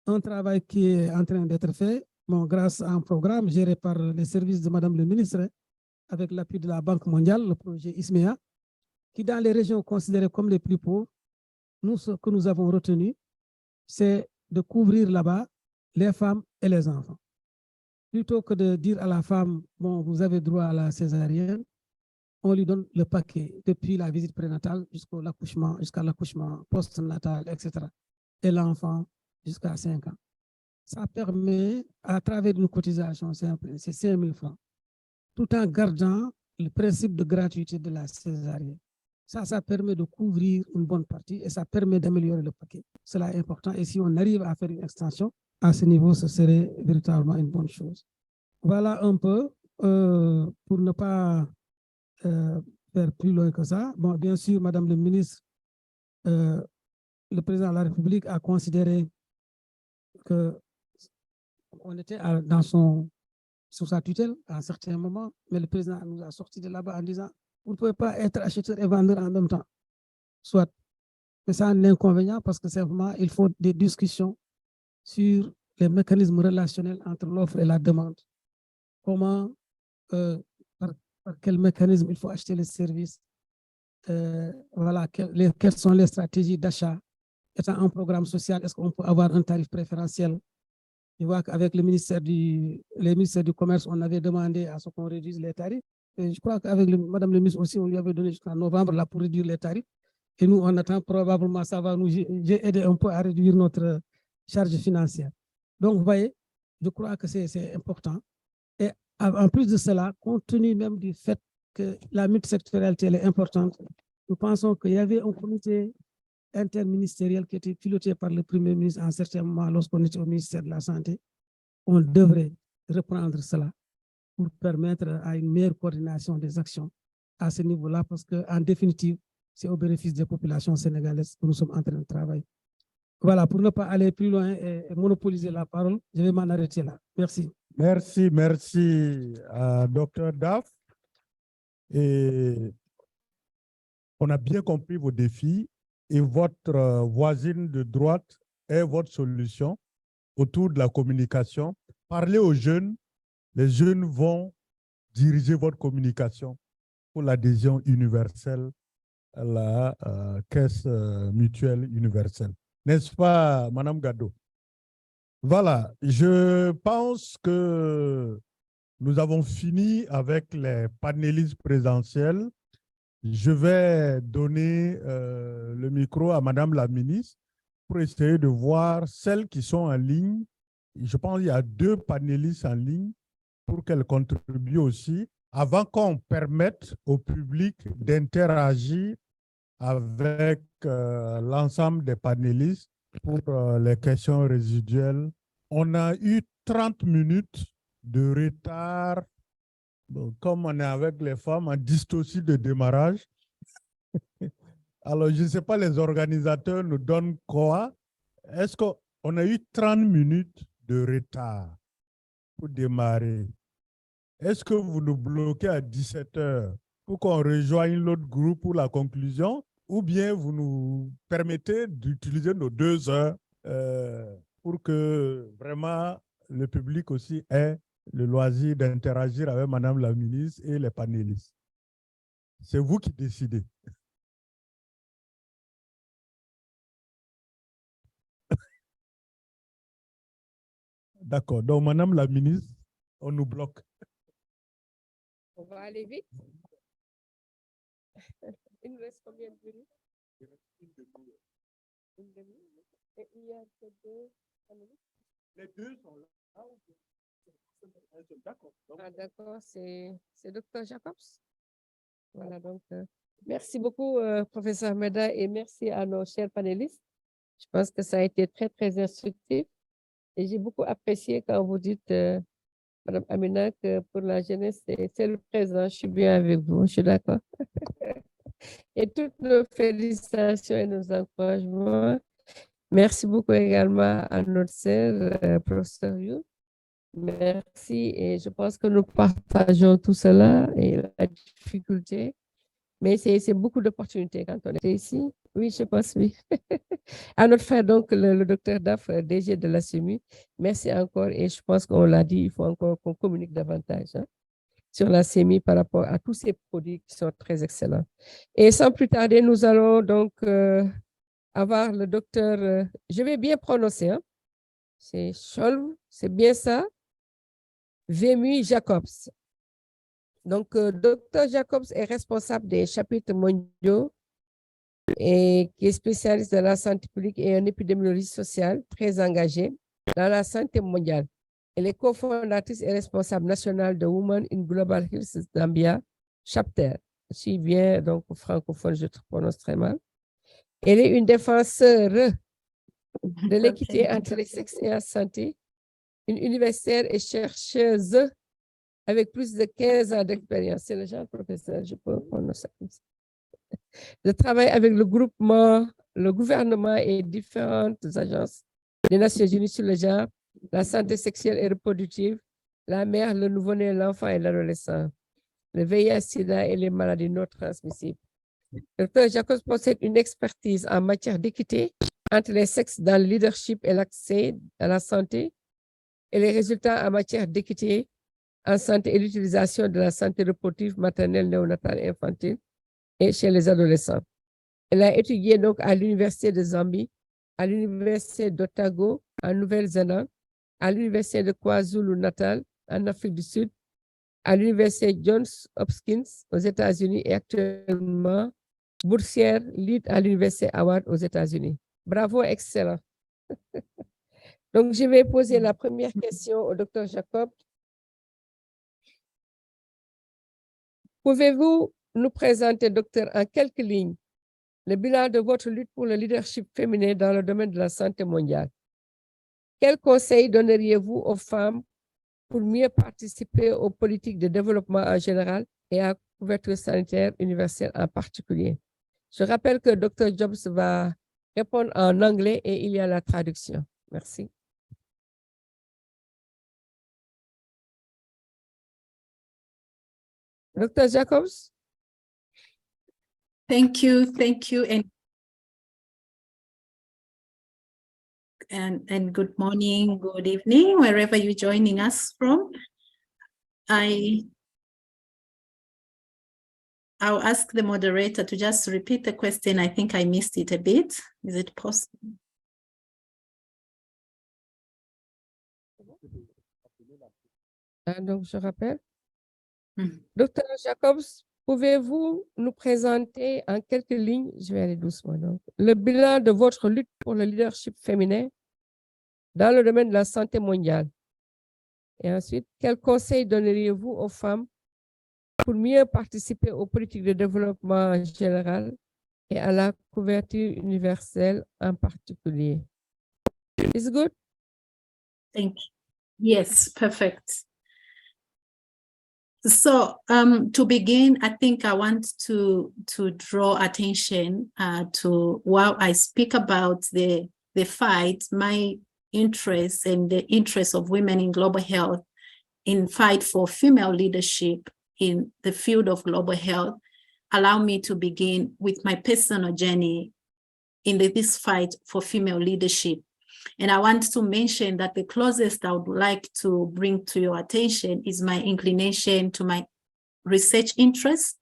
un travail qui est en train d'être fait, bon, grâce à un programme géré par les services de Madame le ministre, avec l'appui de la Banque mondiale, le projet ISMEA, qui dans les régions considérées comme les plus pauvres, ce que nous avons retenu, c'est de couvrir là-bas les femmes et les enfants. Plutôt que de dire à la femme, bon, vous avez droit à la césarienne, on lui donne le paquet depuis la visite prénatale jusqu'à l'accouchement post-natal, etc. Et l'enfant jusqu'à 5 ans. Ça permet, à travers une cotisation simple, c'est 5 000 francs, tout en gardant le principe de gratuité de la césarienne. Ça permet de couvrir une bonne partie et ça permet d'améliorer le paquet. Cela est important et si on arrive à faire une extension, à ce niveau, ce serait véritablement une bonne chose. Voilà un peu pour ne pas faire plus loin que ça. Bon, bien sûr, Madame le ministre, le président de la République a considéré que on était sous sa tutelle à un certain moment, mais le président nous a sortis de là-bas en disant vous ne pouvez pas être acheteur et vendeur en même temps. Soit, mais c'est un inconvénient parce que simplement, il faut des discussions sur les mécanismes relationnels entre l'offre et la demande. Comment, par quel mécanisme il faut acheter les services, voilà, quelles sont les stratégies d'achat. Étant un programme social, est-ce qu'on peut avoir un tarif préférentiel? Je vois qu'avec le ministère du Commerce, on avait demandé à ce qu'on réduise les tarifs. Et je crois qu'avec Madame le ministre aussi, on lui avait donné jusqu'en novembre là, pour réduire les tarifs. Et nous, on attend probablement, ça va nous aider un peu à réduire notre charge financière. Donc, vous voyez, je crois que c'est important. Et en plus de cela, compte tenu même du fait que la multisectorialité est importante, nous pensons qu'il y avait un comité interministériel qui était piloté par le Premier ministre à un certain moment lorsqu'on était au ministère de la Santé. On devrait reprendre cela pour permettre à une meilleure coordination des actions à ce niveau-là, parce qu'en définitive, c'est au bénéfice des populations sénégalaises que nous sommes en train de travailler. Voilà, pour ne pas aller plus loin et monopoliser la parole, je vais m'en arrêter là. Merci. Merci, merci à Dr Daf. Et on a bien compris vos défis et votre voisine de droite est votre solution autour de la communication. Parlez aux jeunes, les jeunes vont diriger votre communication pour l'adhésion universelle à la caisse mutuelle universelle. N'est-ce pas, Madame Gado? Voilà, je pense que nous avons fini avec les panélistes présentiels. Je vais donner le micro à Madame la ministre pour essayer de voir celles qui sont en ligne. Je pense qu'il y a 2 panélistes en ligne pour qu'elles contribuent aussi, avant qu'on permette au public d'interagir avec l'ensemble des panélistes pour les questions résiduelles. On a eu 30 minutes de retard. Donc, comme on est avec les femmes en dystocie de démarrage, alors je ne sais pas, les organisateurs nous donnent quoi? Est-ce qu'on a eu 30 minutes de retard pour démarrer? Est-ce que vous nous bloquez à 17 h pour qu'on rejoigne l'autre groupe pour la conclusion? Ou bien vous nous permettez d'utiliser nos 2 heures pour que vraiment le public aussi ait le loisir d'interagir avec Madame la ministre et les panélistes. C'est vous qui décidez. D'accord. Donc, Madame la ministre, on nous bloque. On va aller vite. Il nous reste combien de minutes? Une demi-heure. Et il y a que 2 panélistes? Les 2 sont là. D'accord. Ah, d'accord, c'est Dr Jacobs. Voilà, donc, merci beaucoup, professeur Meda, et merci à nos chers panélistes. Je pense que ça a été très, très instructif. Et j'ai beaucoup apprécié quand vous dites, Madame Amina, que pour la jeunesse, c'est le présent. Je suis bien avec vous, je suis d'accord. Et toutes nos félicitations et nos encouragements. Merci beaucoup également à notre sœur, professeur You. Merci, et je pense que nous partageons tout cela et la difficulté, mais c'est beaucoup d'opportunités quand on est ici. Oui, je pense, oui. À notre frère, donc, le docteur Daf, DG de la CEMU, merci encore, et je pense qu'on l'a dit, il faut encore qu'on communique davantage sur la CEMU par rapport à tous ces produits qui sont très excellents. Et sans plus tarder, nous allons donc avoir le docteur, je vais bien prononcer, c'est Scholv, c'est bien ça? Vemui Jacobs. Donc, Dr Jacobs est responsable des chapitres mondiaux et qui est spécialiste de la santé publique et en épidémiologie sociale, très engagée dans la santé mondiale. Elle est cofondatrice et responsable nationale de Women in Global Health Zambia Chapter. Si bien, donc, francophone, je te prononce très mal. Elle est une défenseure de l'équité entre les sexes et la santé, une universitaire et chercheuse avec plus de 15 ans d'expérience. C'est le genre professeur, je peux prendre ça comme ça. Je travaille avec le gouvernement et différentes agences des Nations Unies sur le genre, la santé sexuelle et reproductive, la mère, le nouveau-né, l'enfant et l'adolescent, le VIH-Sida et les maladies non transmissibles. Le Dr Jacobs possède une expertise en matière d'équité entre les sexes dans le leadership et l'accès à la santé et les résultats en matière d'équité en santé et l'utilisation de la santé reproductive maternelle, néonatale et infantile et chez les adolescents. Elle a étudié donc à l'Université de Zambie, à l'Université d'Otago en Nouvelle-Zélande, à l'Université de KwaZulu-Natal en Afrique du Sud, à l'Université Johns Hopkins aux États-Unis et actuellement boursière lead à l'Université Howard aux États-Unis. Bravo, excellent. Donc, je vais poser la première question au Dr Jacob. Pouvez-vous nous présenter, docteur, en quelques lignes, le bilan de votre lutte pour le leadership féminin dans le domaine de la santé mondiale? Quels conseils donneriez-vous aux femmes pour mieux participer aux politiques de développement en général et à la couverture sanitaire universelle en particulier? Je rappelle que Dr Jobs va répondre en anglais et il y a la traduction. Merci. Dr. Jacobs? Thank you, and good morning, good evening, wherever you're joining us from. I'll ask the moderator to just repeat the question. I think I missed it a bit. Is it possible? Donc, je rappelle. Dr. Jacobs, pouvez-vous nous présenter en quelques lignes, je vais aller doucement, donc, le bilan de votre lutte pour le leadership féminin dans le domaine de la santé mondiale? Et ensuite, quels conseils donneriez-vous aux femmes pour mieux participer aux politiques de développement en général et à la couverture universelle en particulier? Is it good? Thank you. Yes, perfect. So to begin, I think I want to draw attention to while I speak about the fight, my interest and the interest of women in global health in fight for female leadership in the field of global health. Allow me to begin with my personal journey in this fight for female leadership. And I want to mention that the closest I would like to bring to your attention is my inclination to my research interests,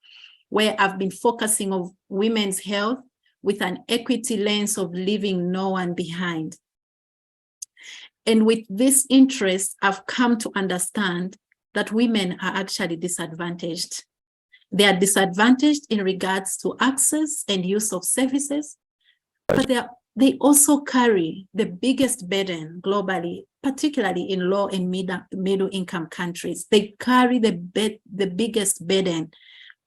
where I've been focusing on women's health with an equity lens of leaving no one behind. And with this interest, I've come to understand that women are actually disadvantaged. They are disadvantaged in regards to access and use of services, but they also carry the biggest burden globally, particularly in low and middle income countries. They carry the biggest burden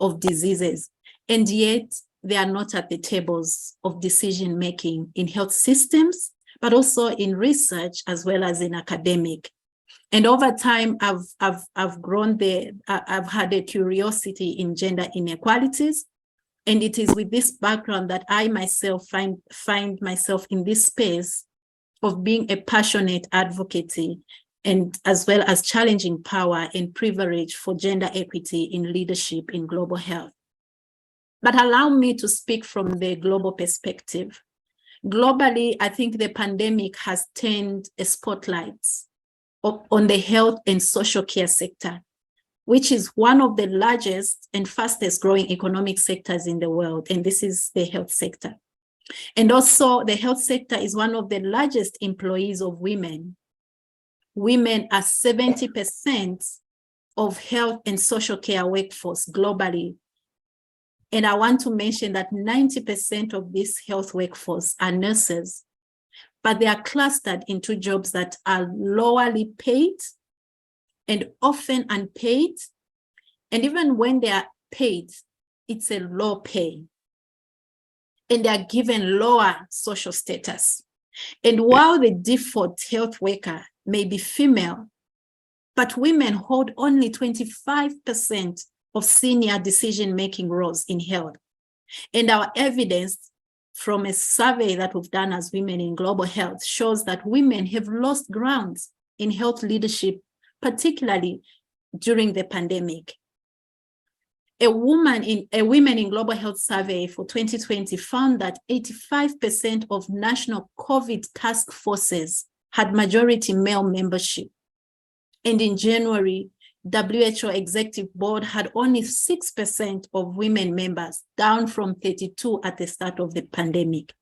of diseases, and yet they are not at the tables of decision making in health systems, but also in research as well as in academic. And over time, I've grown I've had a curiosity in gender inequalities. And it is with this background that I myself find myself in this space of being a passionate advocate and as well as challenging power and privilege for gender equity in leadership in global health. But allow me to speak from the global perspective. Globally, I think the pandemic has turned a spotlight on the health and social care sector, which is one of the largest and fastest growing economic sectors in the world. And this is the health sector. And also the health sector is one of the largest employees of women. Women are 70% of health and social care workforce globally. And I want to mention that 90% of this health workforce are nurses, but they are clustered into jobs that are lowly paid and often unpaid. And even when they are paid, it's a low pay. And they are given lower social status. And while the default health worker may be female, but women hold only 25% of senior decision-making roles in health. And our evidence from a survey that we've done as Women in Global Health shows that women have lost ground in health leadership, particularly during the pandemic. A Women in Global Health survey for 2020 found that 85% of national COVID task forces had majority male membership. And in January, WHO Executive Board had only 6% of women members, down from 32 at the start of the pandemic.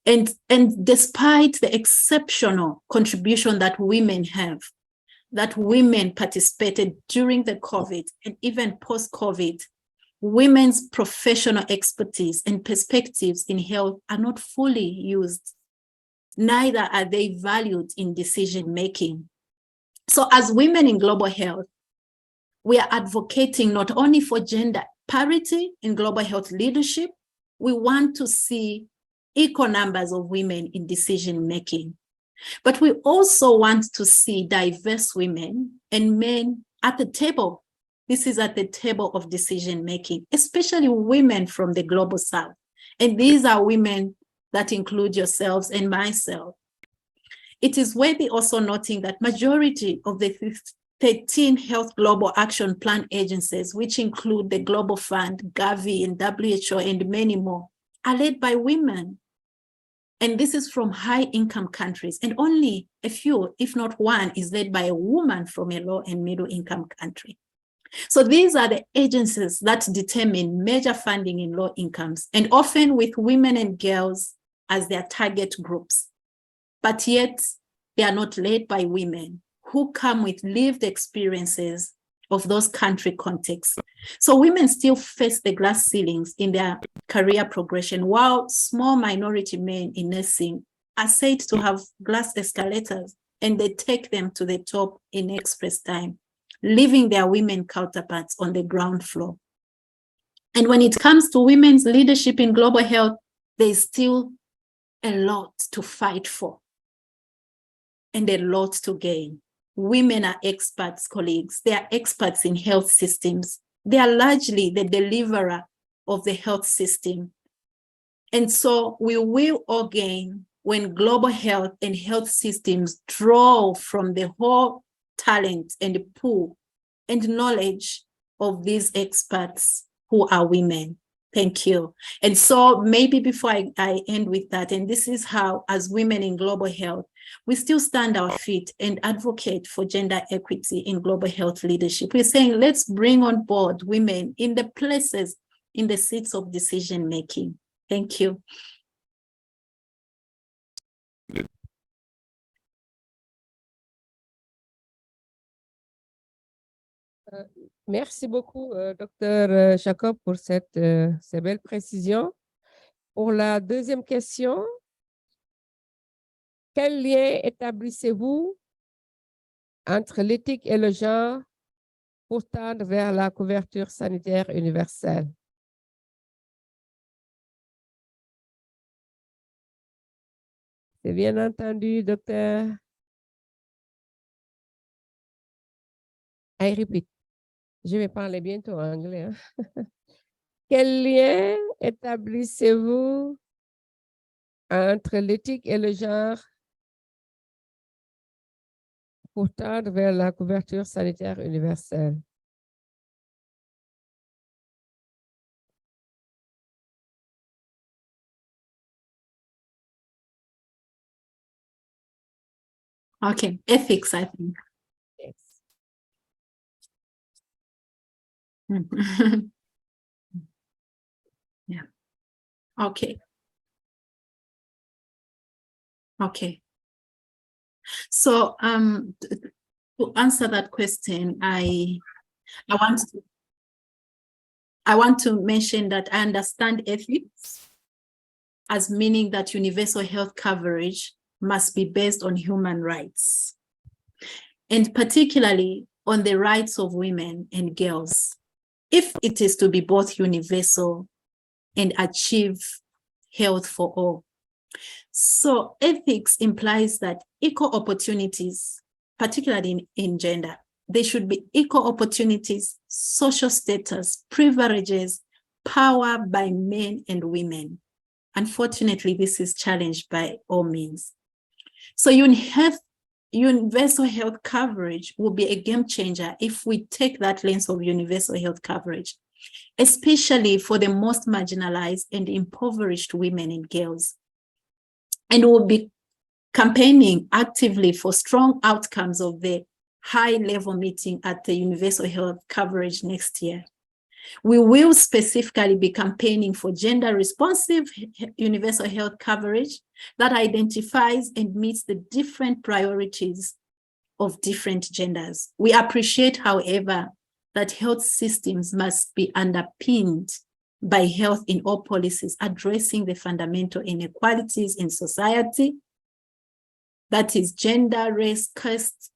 And despite the exceptional contribution that women have, that women participated during the COVID and even post-COVID, women's professional expertise and perspectives in health are not fully used. Neither are they valued in decision-making. So as Women in Global Health, we are advocating not only for gender parity in global health leadership, we want to see equal numbers of women in decision-making. But we also want to see diverse women and men at the table. This is at the table of decision-making, especially women from the global south. And these are women that include yourselves and myself. It is worthy also noting that majority of the 13 Health Global Action Plan agencies, which include the Global Fund, Gavi, and WHO, and many more, are led by women. And this is from high-income countries, and only a few, if not one, is led by a woman from a low and middle-income country. So these are the agencies that determine major funding in low incomes, and often with women and girls as their target groups. But yet, they are not led by women who come with lived experiences of those country contexts. So women still face the glass ceilings in their career progression, while small minority men in nursing are said to have glass escalators, and they take them to the top in express time, leaving their women counterparts on the ground floor. And when it comes to women's leadership in global health, there's still a lot to fight for and a lot to gain. Women are experts, colleagues. They are experts in health systems. They are largely the deliverer of the health system. And so we will all gain when global health and health systems draw from the whole talent and pool and knowledge of these experts who are women. Thank you. And so maybe before I end with that, and this is how, as Women in Global Health, we still stand our feet and advocate for gender equity in global health leadership. We're saying, let's bring on board women in the places, in the seats of decision-making. Thank you. Merci beaucoup, Dr. Jacob, pour ces belles précisions. Pour la deuxième question, quel lien établissez-vous entre l'éthique et le genre pour tendre vers la couverture sanitaire universelle? C'est bien entendu, docteur. I repeat. Je vais parler bientôt en anglais. Hein? Quel lien établissez-vous entre l'éthique et le genre pour tendre vers la couverture sanitaire universelle? Okay, ethics, I think. Yes. Yeah. Okay. Okay. So to answer that question, I want to mention that I understand ethics as meaning that universal health coverage must be based on human rights, and particularly on the rights of women and girls, if it is to be both universal and achieve health for all. So ethics implies that equal opportunities particularly in gender. There should be equal opportunities, social status, privileges, power by men and women. Unfortunately, this is challenged by all means. So universal health coverage will be a game changer if we take that lens of universal health coverage, especially for the most marginalized and impoverished women and girls. And we'll be campaigning actively for strong outcomes of the high-level meeting at the universal health coverage next year. We will specifically be campaigning for gender-responsive universal health coverage that identifies and meets the different priorities of different genders. We appreciate, however, that health systems must be underpinned by health in all policies addressing the fundamental inequalities in society, that is gender, race, caste,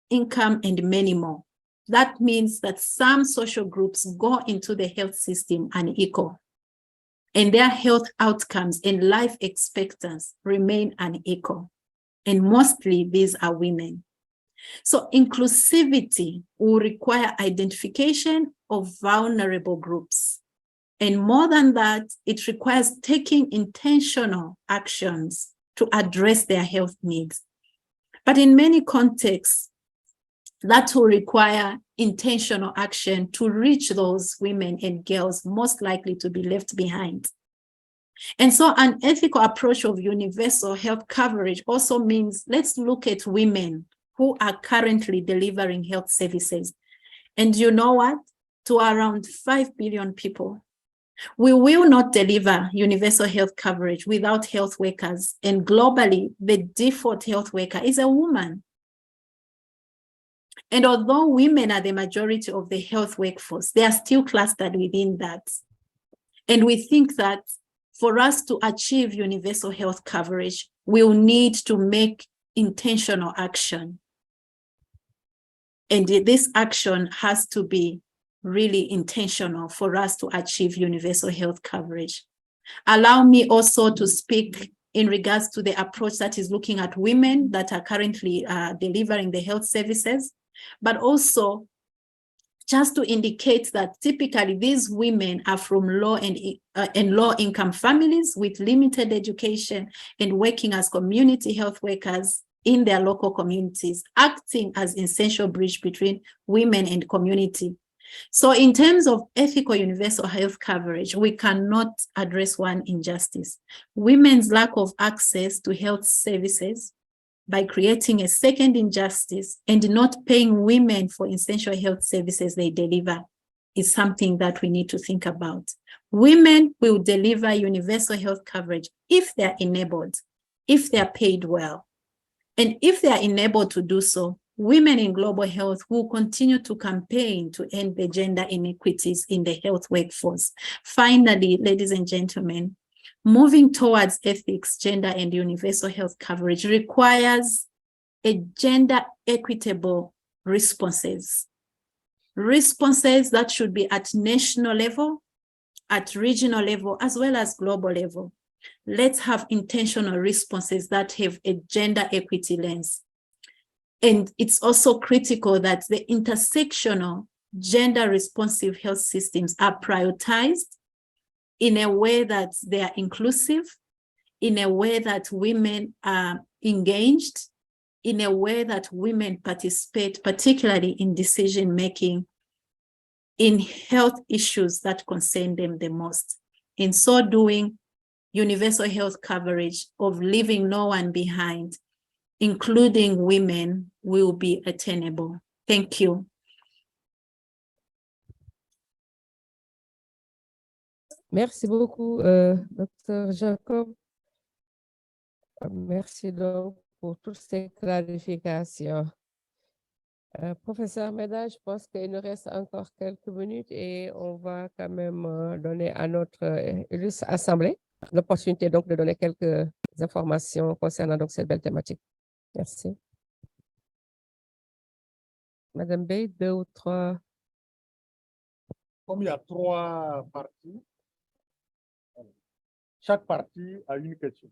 income, and many more. That means that some social groups go into the health system unequal, and their health outcomes and life expectancy remain unequal. And mostly these are women. So inclusivity will require identification of vulnerable groups. And more than that, it requires taking intentional actions to address their health needs. But in many contexts, that will require intentional action to reach those women and girls most likely to be left behind. And so an ethical approach of universal health coverage also means let's look at women who are currently delivering health services. And you know what? To around 5 billion people. We will not deliver universal health coverage without health workers. And globally, the default health worker is a woman. And although women are the majority of the health workforce, they are still clustered within that. And we think that for us to achieve universal health coverage, we'll need to make intentional action. And this action has to be really intentional for us to achieve universal health coverage. Allow me also to speak in regards to the approach that is looking at women that are currently delivering the health services, but also just to indicate that typically these women are from low and low income families with limited education and working as community health workers in their local communities, acting as essential bridge between women and community. So in terms of ethical universal health coverage, we cannot address one injustice: women's lack of access to health services, by creating a second injustice and not paying women for essential health services they deliver is something that we need to think about. Women will deliver universal health coverage if they're enabled, if they're paid well. And if they are enabled to do so, women in global health will continue to campaign to end the gender inequities in the health workforce. Finally, ladies and gentlemen, moving towards ethics, gender, and universal health coverage requires a gender equitable responses. Responses that should be at national level, at regional level, as well as global level. Let's have intentional responses that have a gender equity lens. And it's also critical that the intersectional gender responsive health systems are prioritized in a way that they are inclusive, in a way that women are engaged, in a way that women participate, particularly in decision-making in health issues that concern them the most. In so doing, universal health coverage of leaving no one behind, including women, will be attainable. Thank you. Merci beaucoup, Dr. Jacob. Merci donc pour toutes ces clarifications. Professeur Meda, je pense qu'il nous reste encore quelques minutes et on va quand même donner à notre illustre assemblée l'opportunité donc de donner quelques informations concernant donc cette belle thématique. Merci. Madame Bey, 2 ou 3. Comme il y a 3 parties, chaque partie a une question.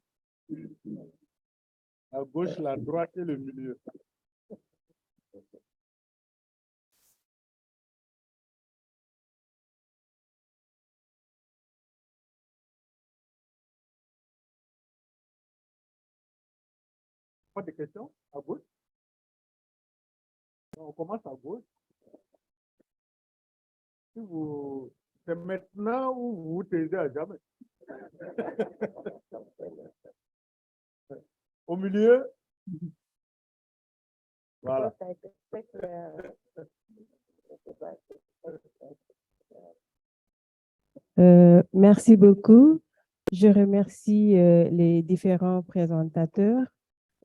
La gauche, la droite et le milieu. Pas de questions? À gauche? On commence à gauche. Si vous... C'est maintenant ou vous vous taisez à jamais? Au milieu? Voilà. Merci beaucoup. Je remercie les différents présentateurs.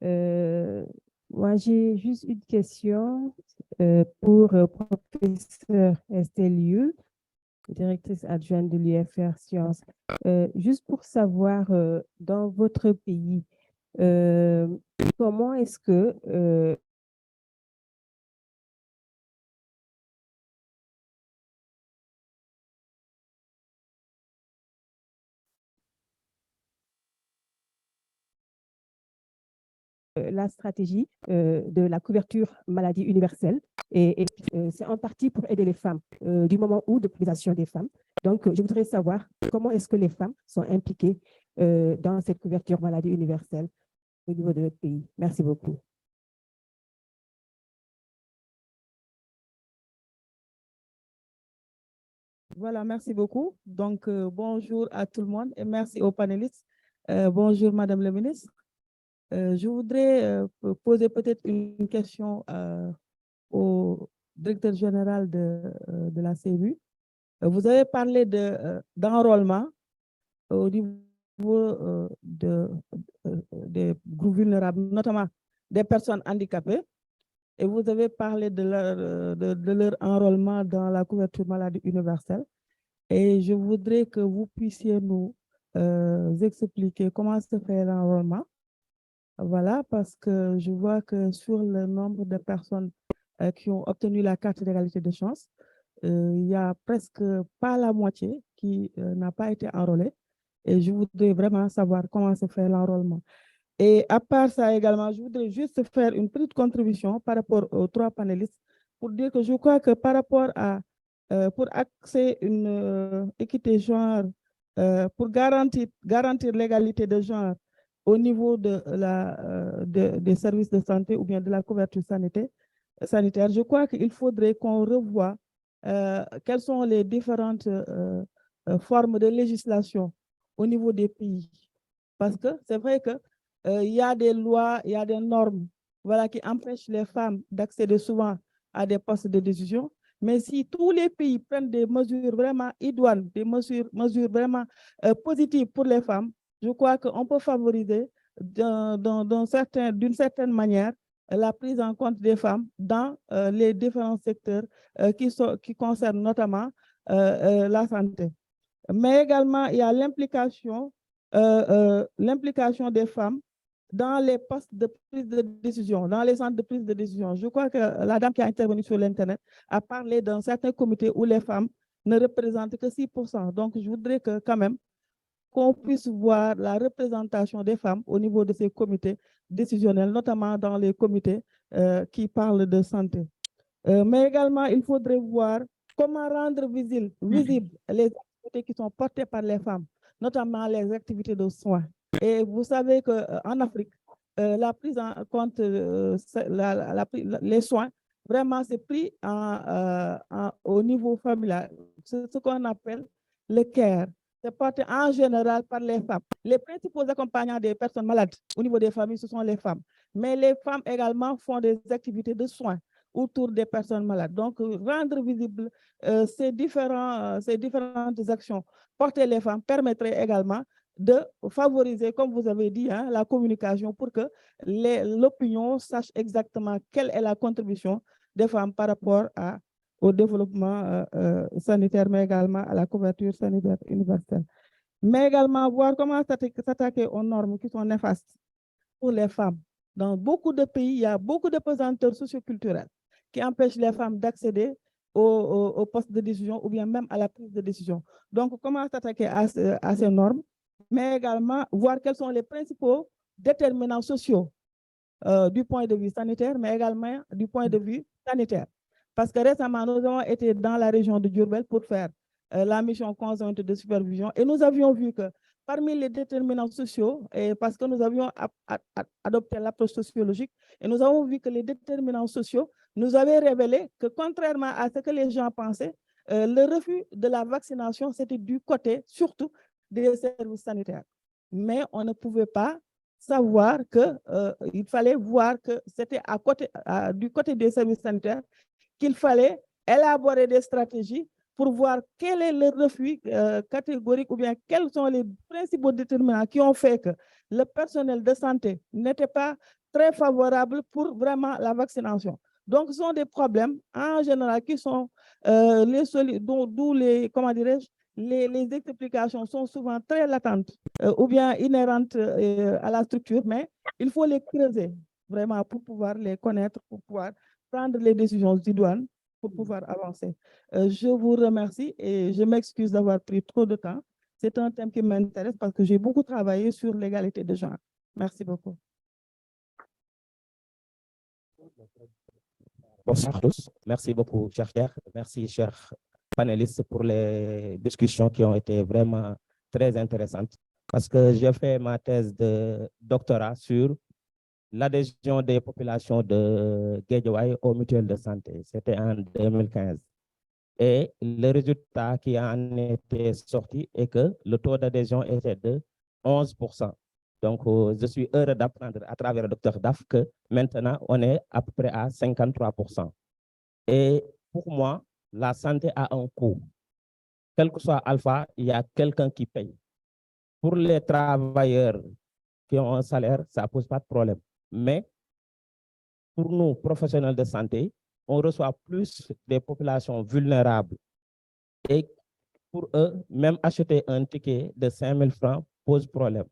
Moi, j'ai juste une question pour professeur Estelle Liu, directrice adjointe de l'UFR Sciences. Juste pour savoir, dans votre pays, comment est-ce que la stratégie de la couverture maladie universelle et c'est en partie pour aider les femmes du moment où de population des femmes. Donc, je voudrais savoir comment est-ce que les femmes sont impliquées dans cette couverture maladie universelle au niveau de notre pays. Merci beaucoup. Voilà, merci beaucoup. Donc, bonjour à tout le monde et merci aux panélistes. Bonjour, Madame la ministre. Je voudrais poser peut-être une question au directeur général de la CMU. Vous avez parlé d'enrôlement au niveau des groupes vulnérables, notamment des personnes handicapées, et vous avez parlé de leur enrôlement dans la couverture maladie universelle. Et je voudrais que vous puissiez nous expliquer comment se fait l'enrôlement. Voilà, parce que je vois que sur le nombre de personnes qui ont obtenu la carte d'égalité de chance, il y a presque pas la moitié qui n'a pas été enrôlée. Et je voudrais vraiment savoir comment se fait l'enrôlement. Et à part ça également, je voudrais juste faire une petite contribution par rapport aux trois panélistes pour dire que je crois que par rapport à, pour accéder à une équité genre, pour garantir l'égalité de genre au niveau des services de santé ou bien de la couverture sanitaire, je crois qu'il faudrait qu'on revoie quelles sont les différentes formes de législation au niveau des pays. Parce que c'est vrai que il y a des lois, il y a des normes, voilà, qui empêchent les femmes d'accéder souvent à des postes de décision. Mais si tous les pays prennent des mesures vraiment idoines, des mesures vraiment positives pour les femmes, je crois qu'on peut favoriser d'une certaine manière la prise en compte des femmes dans les différents secteurs qui concernent notamment la santé. Mais également, il y a l'implication des femmes dans les postes de prise de décision, dans les centres de prise de décision. Je crois que la dame qui a intervenu sur l'Internet a parlé d'un certain comité où les femmes ne représentent que 6%. Donc, je voudrais que quand même qu'on puisse voir la représentation des femmes au niveau de ces comités décisionnels, notamment dans les comités qui parlent de santé. Mais également, il faudrait voir comment rendre visibles les activités qui sont portées par les femmes, notamment les activités de soins. Et vous savez qu'en Afrique, la prise en compte, les soins, vraiment, c'est pris au niveau familial. C'est ce qu'on appelle le care. C'est porté en général par les femmes. Les principaux accompagnants des personnes malades au niveau des familles, ce sont les femmes. Mais les femmes également font des activités de soins autour des personnes malades. Donc, rendre visible ces différentes actions portées les femmes permettrait également de favoriser, comme vous avez dit, hein, la communication pour que l'opinion sache exactement quelle est la contribution des femmes par rapport au développement sanitaire, mais également à la couverture sanitaire universelle. Mais également voir comment s'attaquer aux normes qui sont néfastes pour les femmes. Dans beaucoup de pays, il y a beaucoup de pesanteurs socioculturels qui empêchent les femmes d'accéder aux postes de décision ou bien même à la prise de décision. Donc, comment s'attaquer à ces normes, mais également voir quels sont les principaux déterminants sociaux du point de vue sanitaire, mais également du point de vue sanitaire. Parce que récemment, nous avons été dans la région de Diourbel pour faire la mission conjointe de supervision et nous avions vu que parmi les déterminants sociaux, et parce que nous avions adopté l'approche sociologique, et nous avons vu que les déterminants sociaux nous avaient révélé que contrairement à ce que les gens pensaient, le refus de la vaccination, c'était du côté surtout des services sanitaires. Mais on ne pouvait pas savoir qu'il fallait voir que c'était du côté des services sanitaires qu'il fallait élaborer des stratégies pour voir quel est le refus catégorique ou bien quels sont les principaux déterminants qui ont fait que le personnel de santé n'était pas très favorable pour vraiment la vaccination. Donc, ce sont des problèmes en général qui sont d'où les, comment dirais-je, les explications sont souvent très latentes ou bien inhérentes à la structure, mais il faut les creuser vraiment pour pouvoir les connaître, pour pouvoir prendre les décisions idoines pour pouvoir avancer. Je vous remercie et je m'excuse d'avoir pris trop de temps. C'est un thème qui m'intéresse parce que j'ai beaucoup travaillé sur l'égalité de genre. Merci beaucoup. Bonsoir à tous. Merci beaucoup, chers frères. Merci, chers panélistes, pour les discussions qui ont été vraiment très intéressantes. Parce que j'ai fait ma thèse de doctorat sur l'adhésion des populations de Guédiawaye aux mutuelles de santé. C'était en 2015. Et le résultat qui en était sorti est que le taux d'adhésion était de 11%. Donc, je suis heureux d'apprendre à travers le docteur Daf que maintenant, on est à peu près à 53%. Et pour moi, la santé a un coût. Quel que soit alpha, il y a quelqu'un qui paye. Pour les travailleurs qui ont un salaire, ça ne pose pas de problème. Mais pour nous, professionnels de santé, on reçoit plus des populations vulnérables. Et pour eux, même acheter un ticket de 5 000 francs pose problème.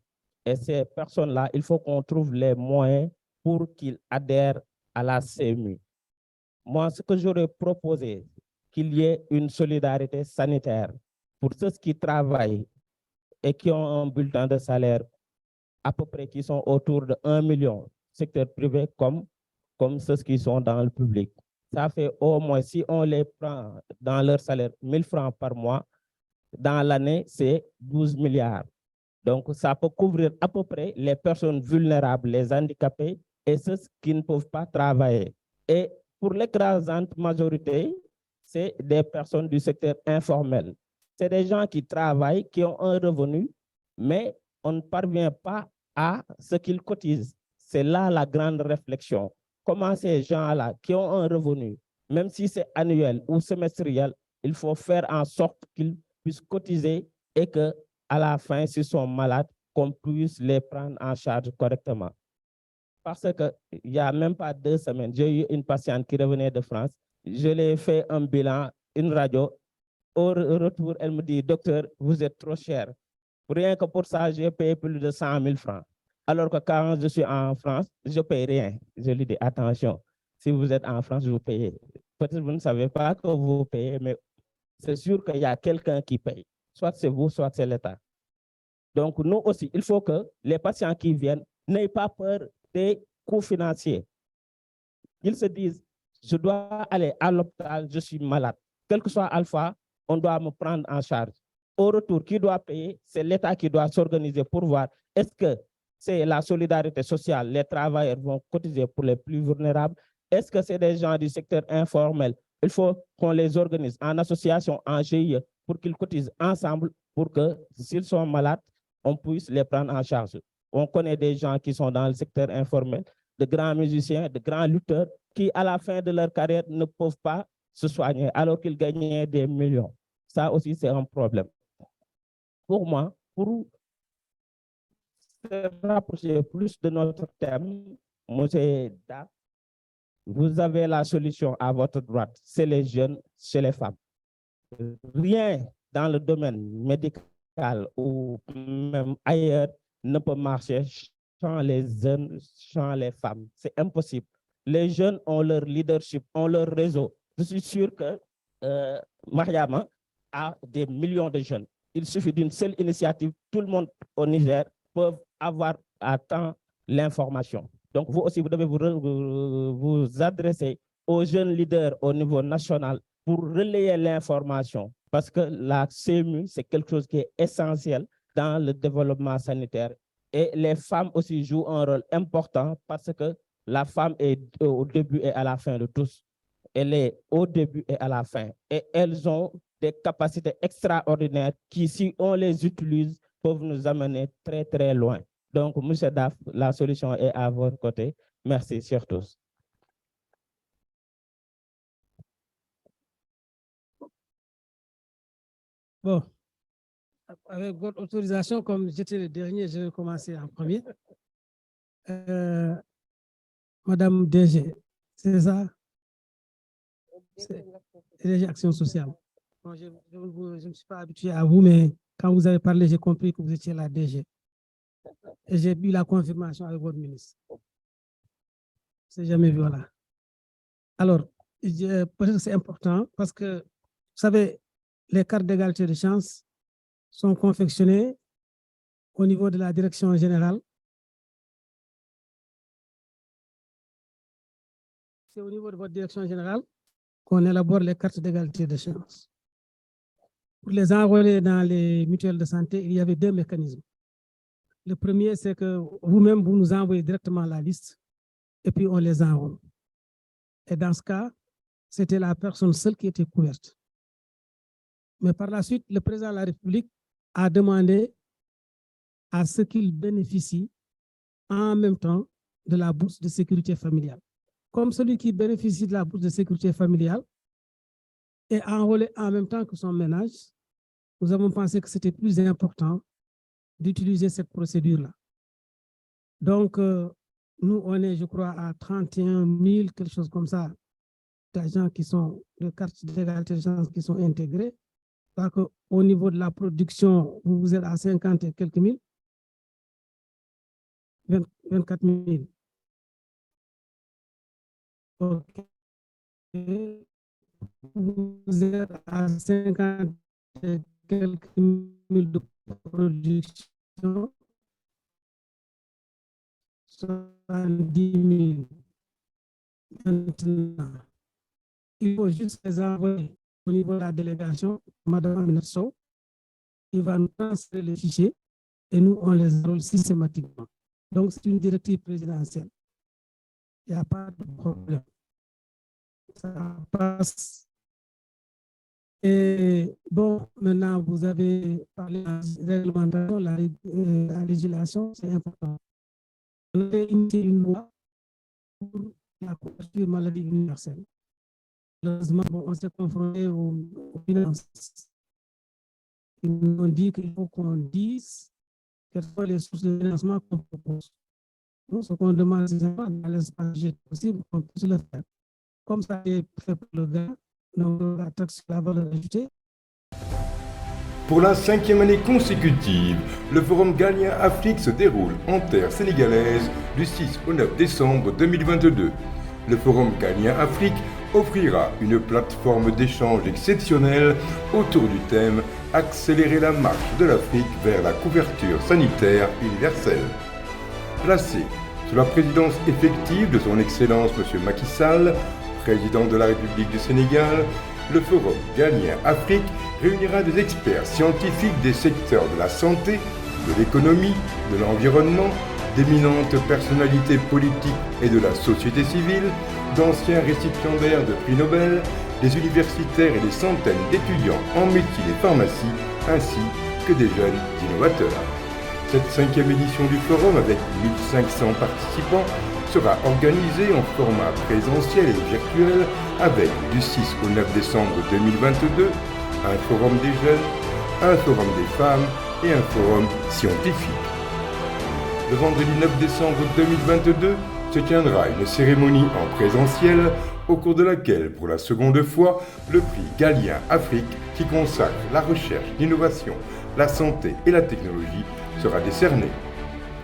Et ces personnes-là, il faut qu'on trouve les moyens pour qu'ils adhèrent à la CMU. Moi, ce que j'aurais proposé, qu'il y ait une solidarité sanitaire pour ceux qui travaillent et qui ont un bulletin de salaire à peu près qui sont autour de 1 million, secteur privé comme ceux qui sont dans le public. Ça fait au moins, si on les prend dans leur salaire 1 000 francs par mois, dans l'année, c'est 12 milliards. Donc, ça peut couvrir à peu près les personnes vulnérables, les handicapés et ceux qui ne peuvent pas travailler. Et pour l'écrasante majorité, c'est des personnes du secteur informel. C'est des gens qui travaillent, qui ont un revenu, mais on ne parvient pas à ce qu'ils cotisent. C'est là la grande réflexion. Comment ces gens-là qui ont un revenu, même si c'est annuel ou semestriel, il faut faire en sorte qu'ils puissent cotiser et que à la fin, s'ils sont malades, qu'on puisse les prendre en charge correctement. Parce qu'il n'y a même pas 2 semaines, j'ai eu une patiente qui revenait de France. Je lui ai fait un bilan, une radio. Au retour, elle me dit, docteur, vous êtes trop cher. Rien que pour ça, j'ai payé plus de 100 000 francs. Alors que quand je suis en France, je ne paye rien. Je lui dis, attention, si vous êtes en France, vous payez. Peut-être que vous ne savez pas que vous payez, mais c'est sûr qu'il y a quelqu'un qui paye. Soit c'est vous, soit c'est l'État. Donc, nous aussi, il faut que les patients qui viennent n'aient pas peur des coûts financiers. Ils se disent, je dois aller à l'hôpital, je suis malade. Quel que soit alpha, on doit me prendre en charge. Au retour, qui doit payer? C'est l'État qui doit s'organiser pour voir est-ce que c'est la solidarité sociale, les travailleurs vont cotiser pour les plus vulnérables? Est-ce que c'est des gens du secteur informel? Il faut qu'on les organise en association, en GIE, pour qu'ils cotisent ensemble, pour que s'ils sont malades, on puisse les prendre en charge. On connaît des gens qui sont dans le secteur informel, de grands musiciens, de grands lutteurs, qui à la fin de leur carrière ne peuvent pas se soigner alors qu'ils gagnaient des millions. Ça aussi, c'est un problème. Pour moi, pour se rapprocher plus de notre thème, M. Da, vous avez la solution à votre droite, c'est les jeunes, c'est les femmes. Rien dans le domaine médical ou même ailleurs ne peut marcher sans les jeunes, sans les femmes. C'est impossible. Les jeunes ont leur leadership, ont leur réseau. Je suis sûr que Mariama a des millions de jeunes. Il suffit d'une seule initiative. Tout le monde au Niger peut avoir à temps l'information. Donc, vous aussi, vous devez vous adresser aux jeunes leaders au niveau national pour relayer l'information. Parce que la CMU, c'est quelque chose qui est essentiel dans le développement sanitaire. Et les femmes aussi jouent un rôle important parce que la femme est au début et à la fin de tous. Elle est au début et à la fin. Et elles ont des capacités extraordinaires qui, si on les utilise, peuvent nous amener très, très loin. Donc, M. Daf, la solution est à votre côté. Merci, chers tous. Bon, avec votre autorisation, comme j'étais le dernier, je vais commencer en premier. Madame DG, c'est ça? DG Action sociale. Bon, je ne suis pas habitué à vous, mais quand vous avez parlé, j'ai compris que vous étiez la DG. Et j'ai eu la confirmation avec votre ministre. C'est jamais vu, voilà. Alors, peut-être que c'est important parce que, vous savez, les cartes d'égalité de chance sont confectionnées au niveau de la direction générale. C'est au niveau de votre direction générale qu'on élabore les cartes d'égalité de chance. Pour les enrôler dans les mutuelles de santé, il y avait 2 mécanismes. Le premier, c'est que vous-même, vous nous envoyez directement la liste et puis on les enrôle. Et dans ce cas, c'était la personne seule qui était couverte. Mais par la suite, le président de la République a demandé à ce qu'il bénéficie en même temps de la bourse de sécurité familiale. Comme celui qui bénéficie de la bourse de sécurité familiale est enrôlé en même temps que son ménage, nous avons pensé que c'était plus important d'utiliser cette procédure-là. Donc, nous, on est, je crois, à 31 000, quelque chose comme ça, d'agents qui sont, de cartes d'égalité de chance qui sont intégrés. Parce qu'au niveau de la production, vous êtes à 50 et quelques mille, 24 000. OK. Vous êtes à 50 et quelques mille de production, 70 000. Maintenant, il faut juste les envoyer au niveau de la délégation, Madame Aminatso, il va nous transférer les fichiers et nous, on les enrôle systématiquement. Donc, c'est une directive présidentielle. Il n'y a pas de problème. Ça passe. Et bon, maintenant, vous avez parlé de la réglementation, la législation, c'est important. On avait initié une loi pour la couverture maladie universelle. Malheureusement, bon, on s'est confronté aux finances. Ils nous ont dit qu'il faut qu'on dise quelles sont les sources de financement qu'on propose. Nous, ce qu'on demande, c'est dans l'espace possible qu'on puisse le faire. Comme ça est fait pour le gars, donc la taxe sur la valeur ajoutée. Pour la 5e année consécutive, le Forum Galien Afrique se déroule en terre sénégalaise du 6 au 9 décembre 2022. Le Forum Galien Afrique offrira une plateforme d'échange exceptionnelle autour du thème « Accélérer la marche de l'Afrique vers la couverture sanitaire universelle ». Placé sous la présidence effective de son Excellence M. Macky Sall, président de la République du Sénégal, le Forum Galien Afrique réunira des experts scientifiques des secteurs de la santé, de l'économie, de l'environnement, d'éminentes personnalités politiques et de la société civile, d'anciens récipiendaires de prix Nobel, des universitaires et des centaines d'étudiants en médecine et pharmacie, ainsi que des jeunes innovateurs. Cette 5e édition du forum, avec 1500 participants, sera organisée en format présentiel et virtuel avec, du 6 au 9 décembre 2022, un forum des jeunes, un forum des femmes et un forum scientifique. Le vendredi 9 décembre 2022 se tiendra une cérémonie en présentiel au cours de laquelle, pour la seconde fois, le prix Galien Afrique, qui consacre la recherche, l'innovation, la santé et la technologie, sera décerné.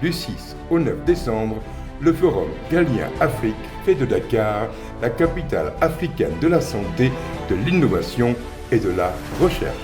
Du 6 au 9 décembre, le Forum Galien Afrique fait de Dakar la capitale africaine de la santé, de l'innovation et de la recherche.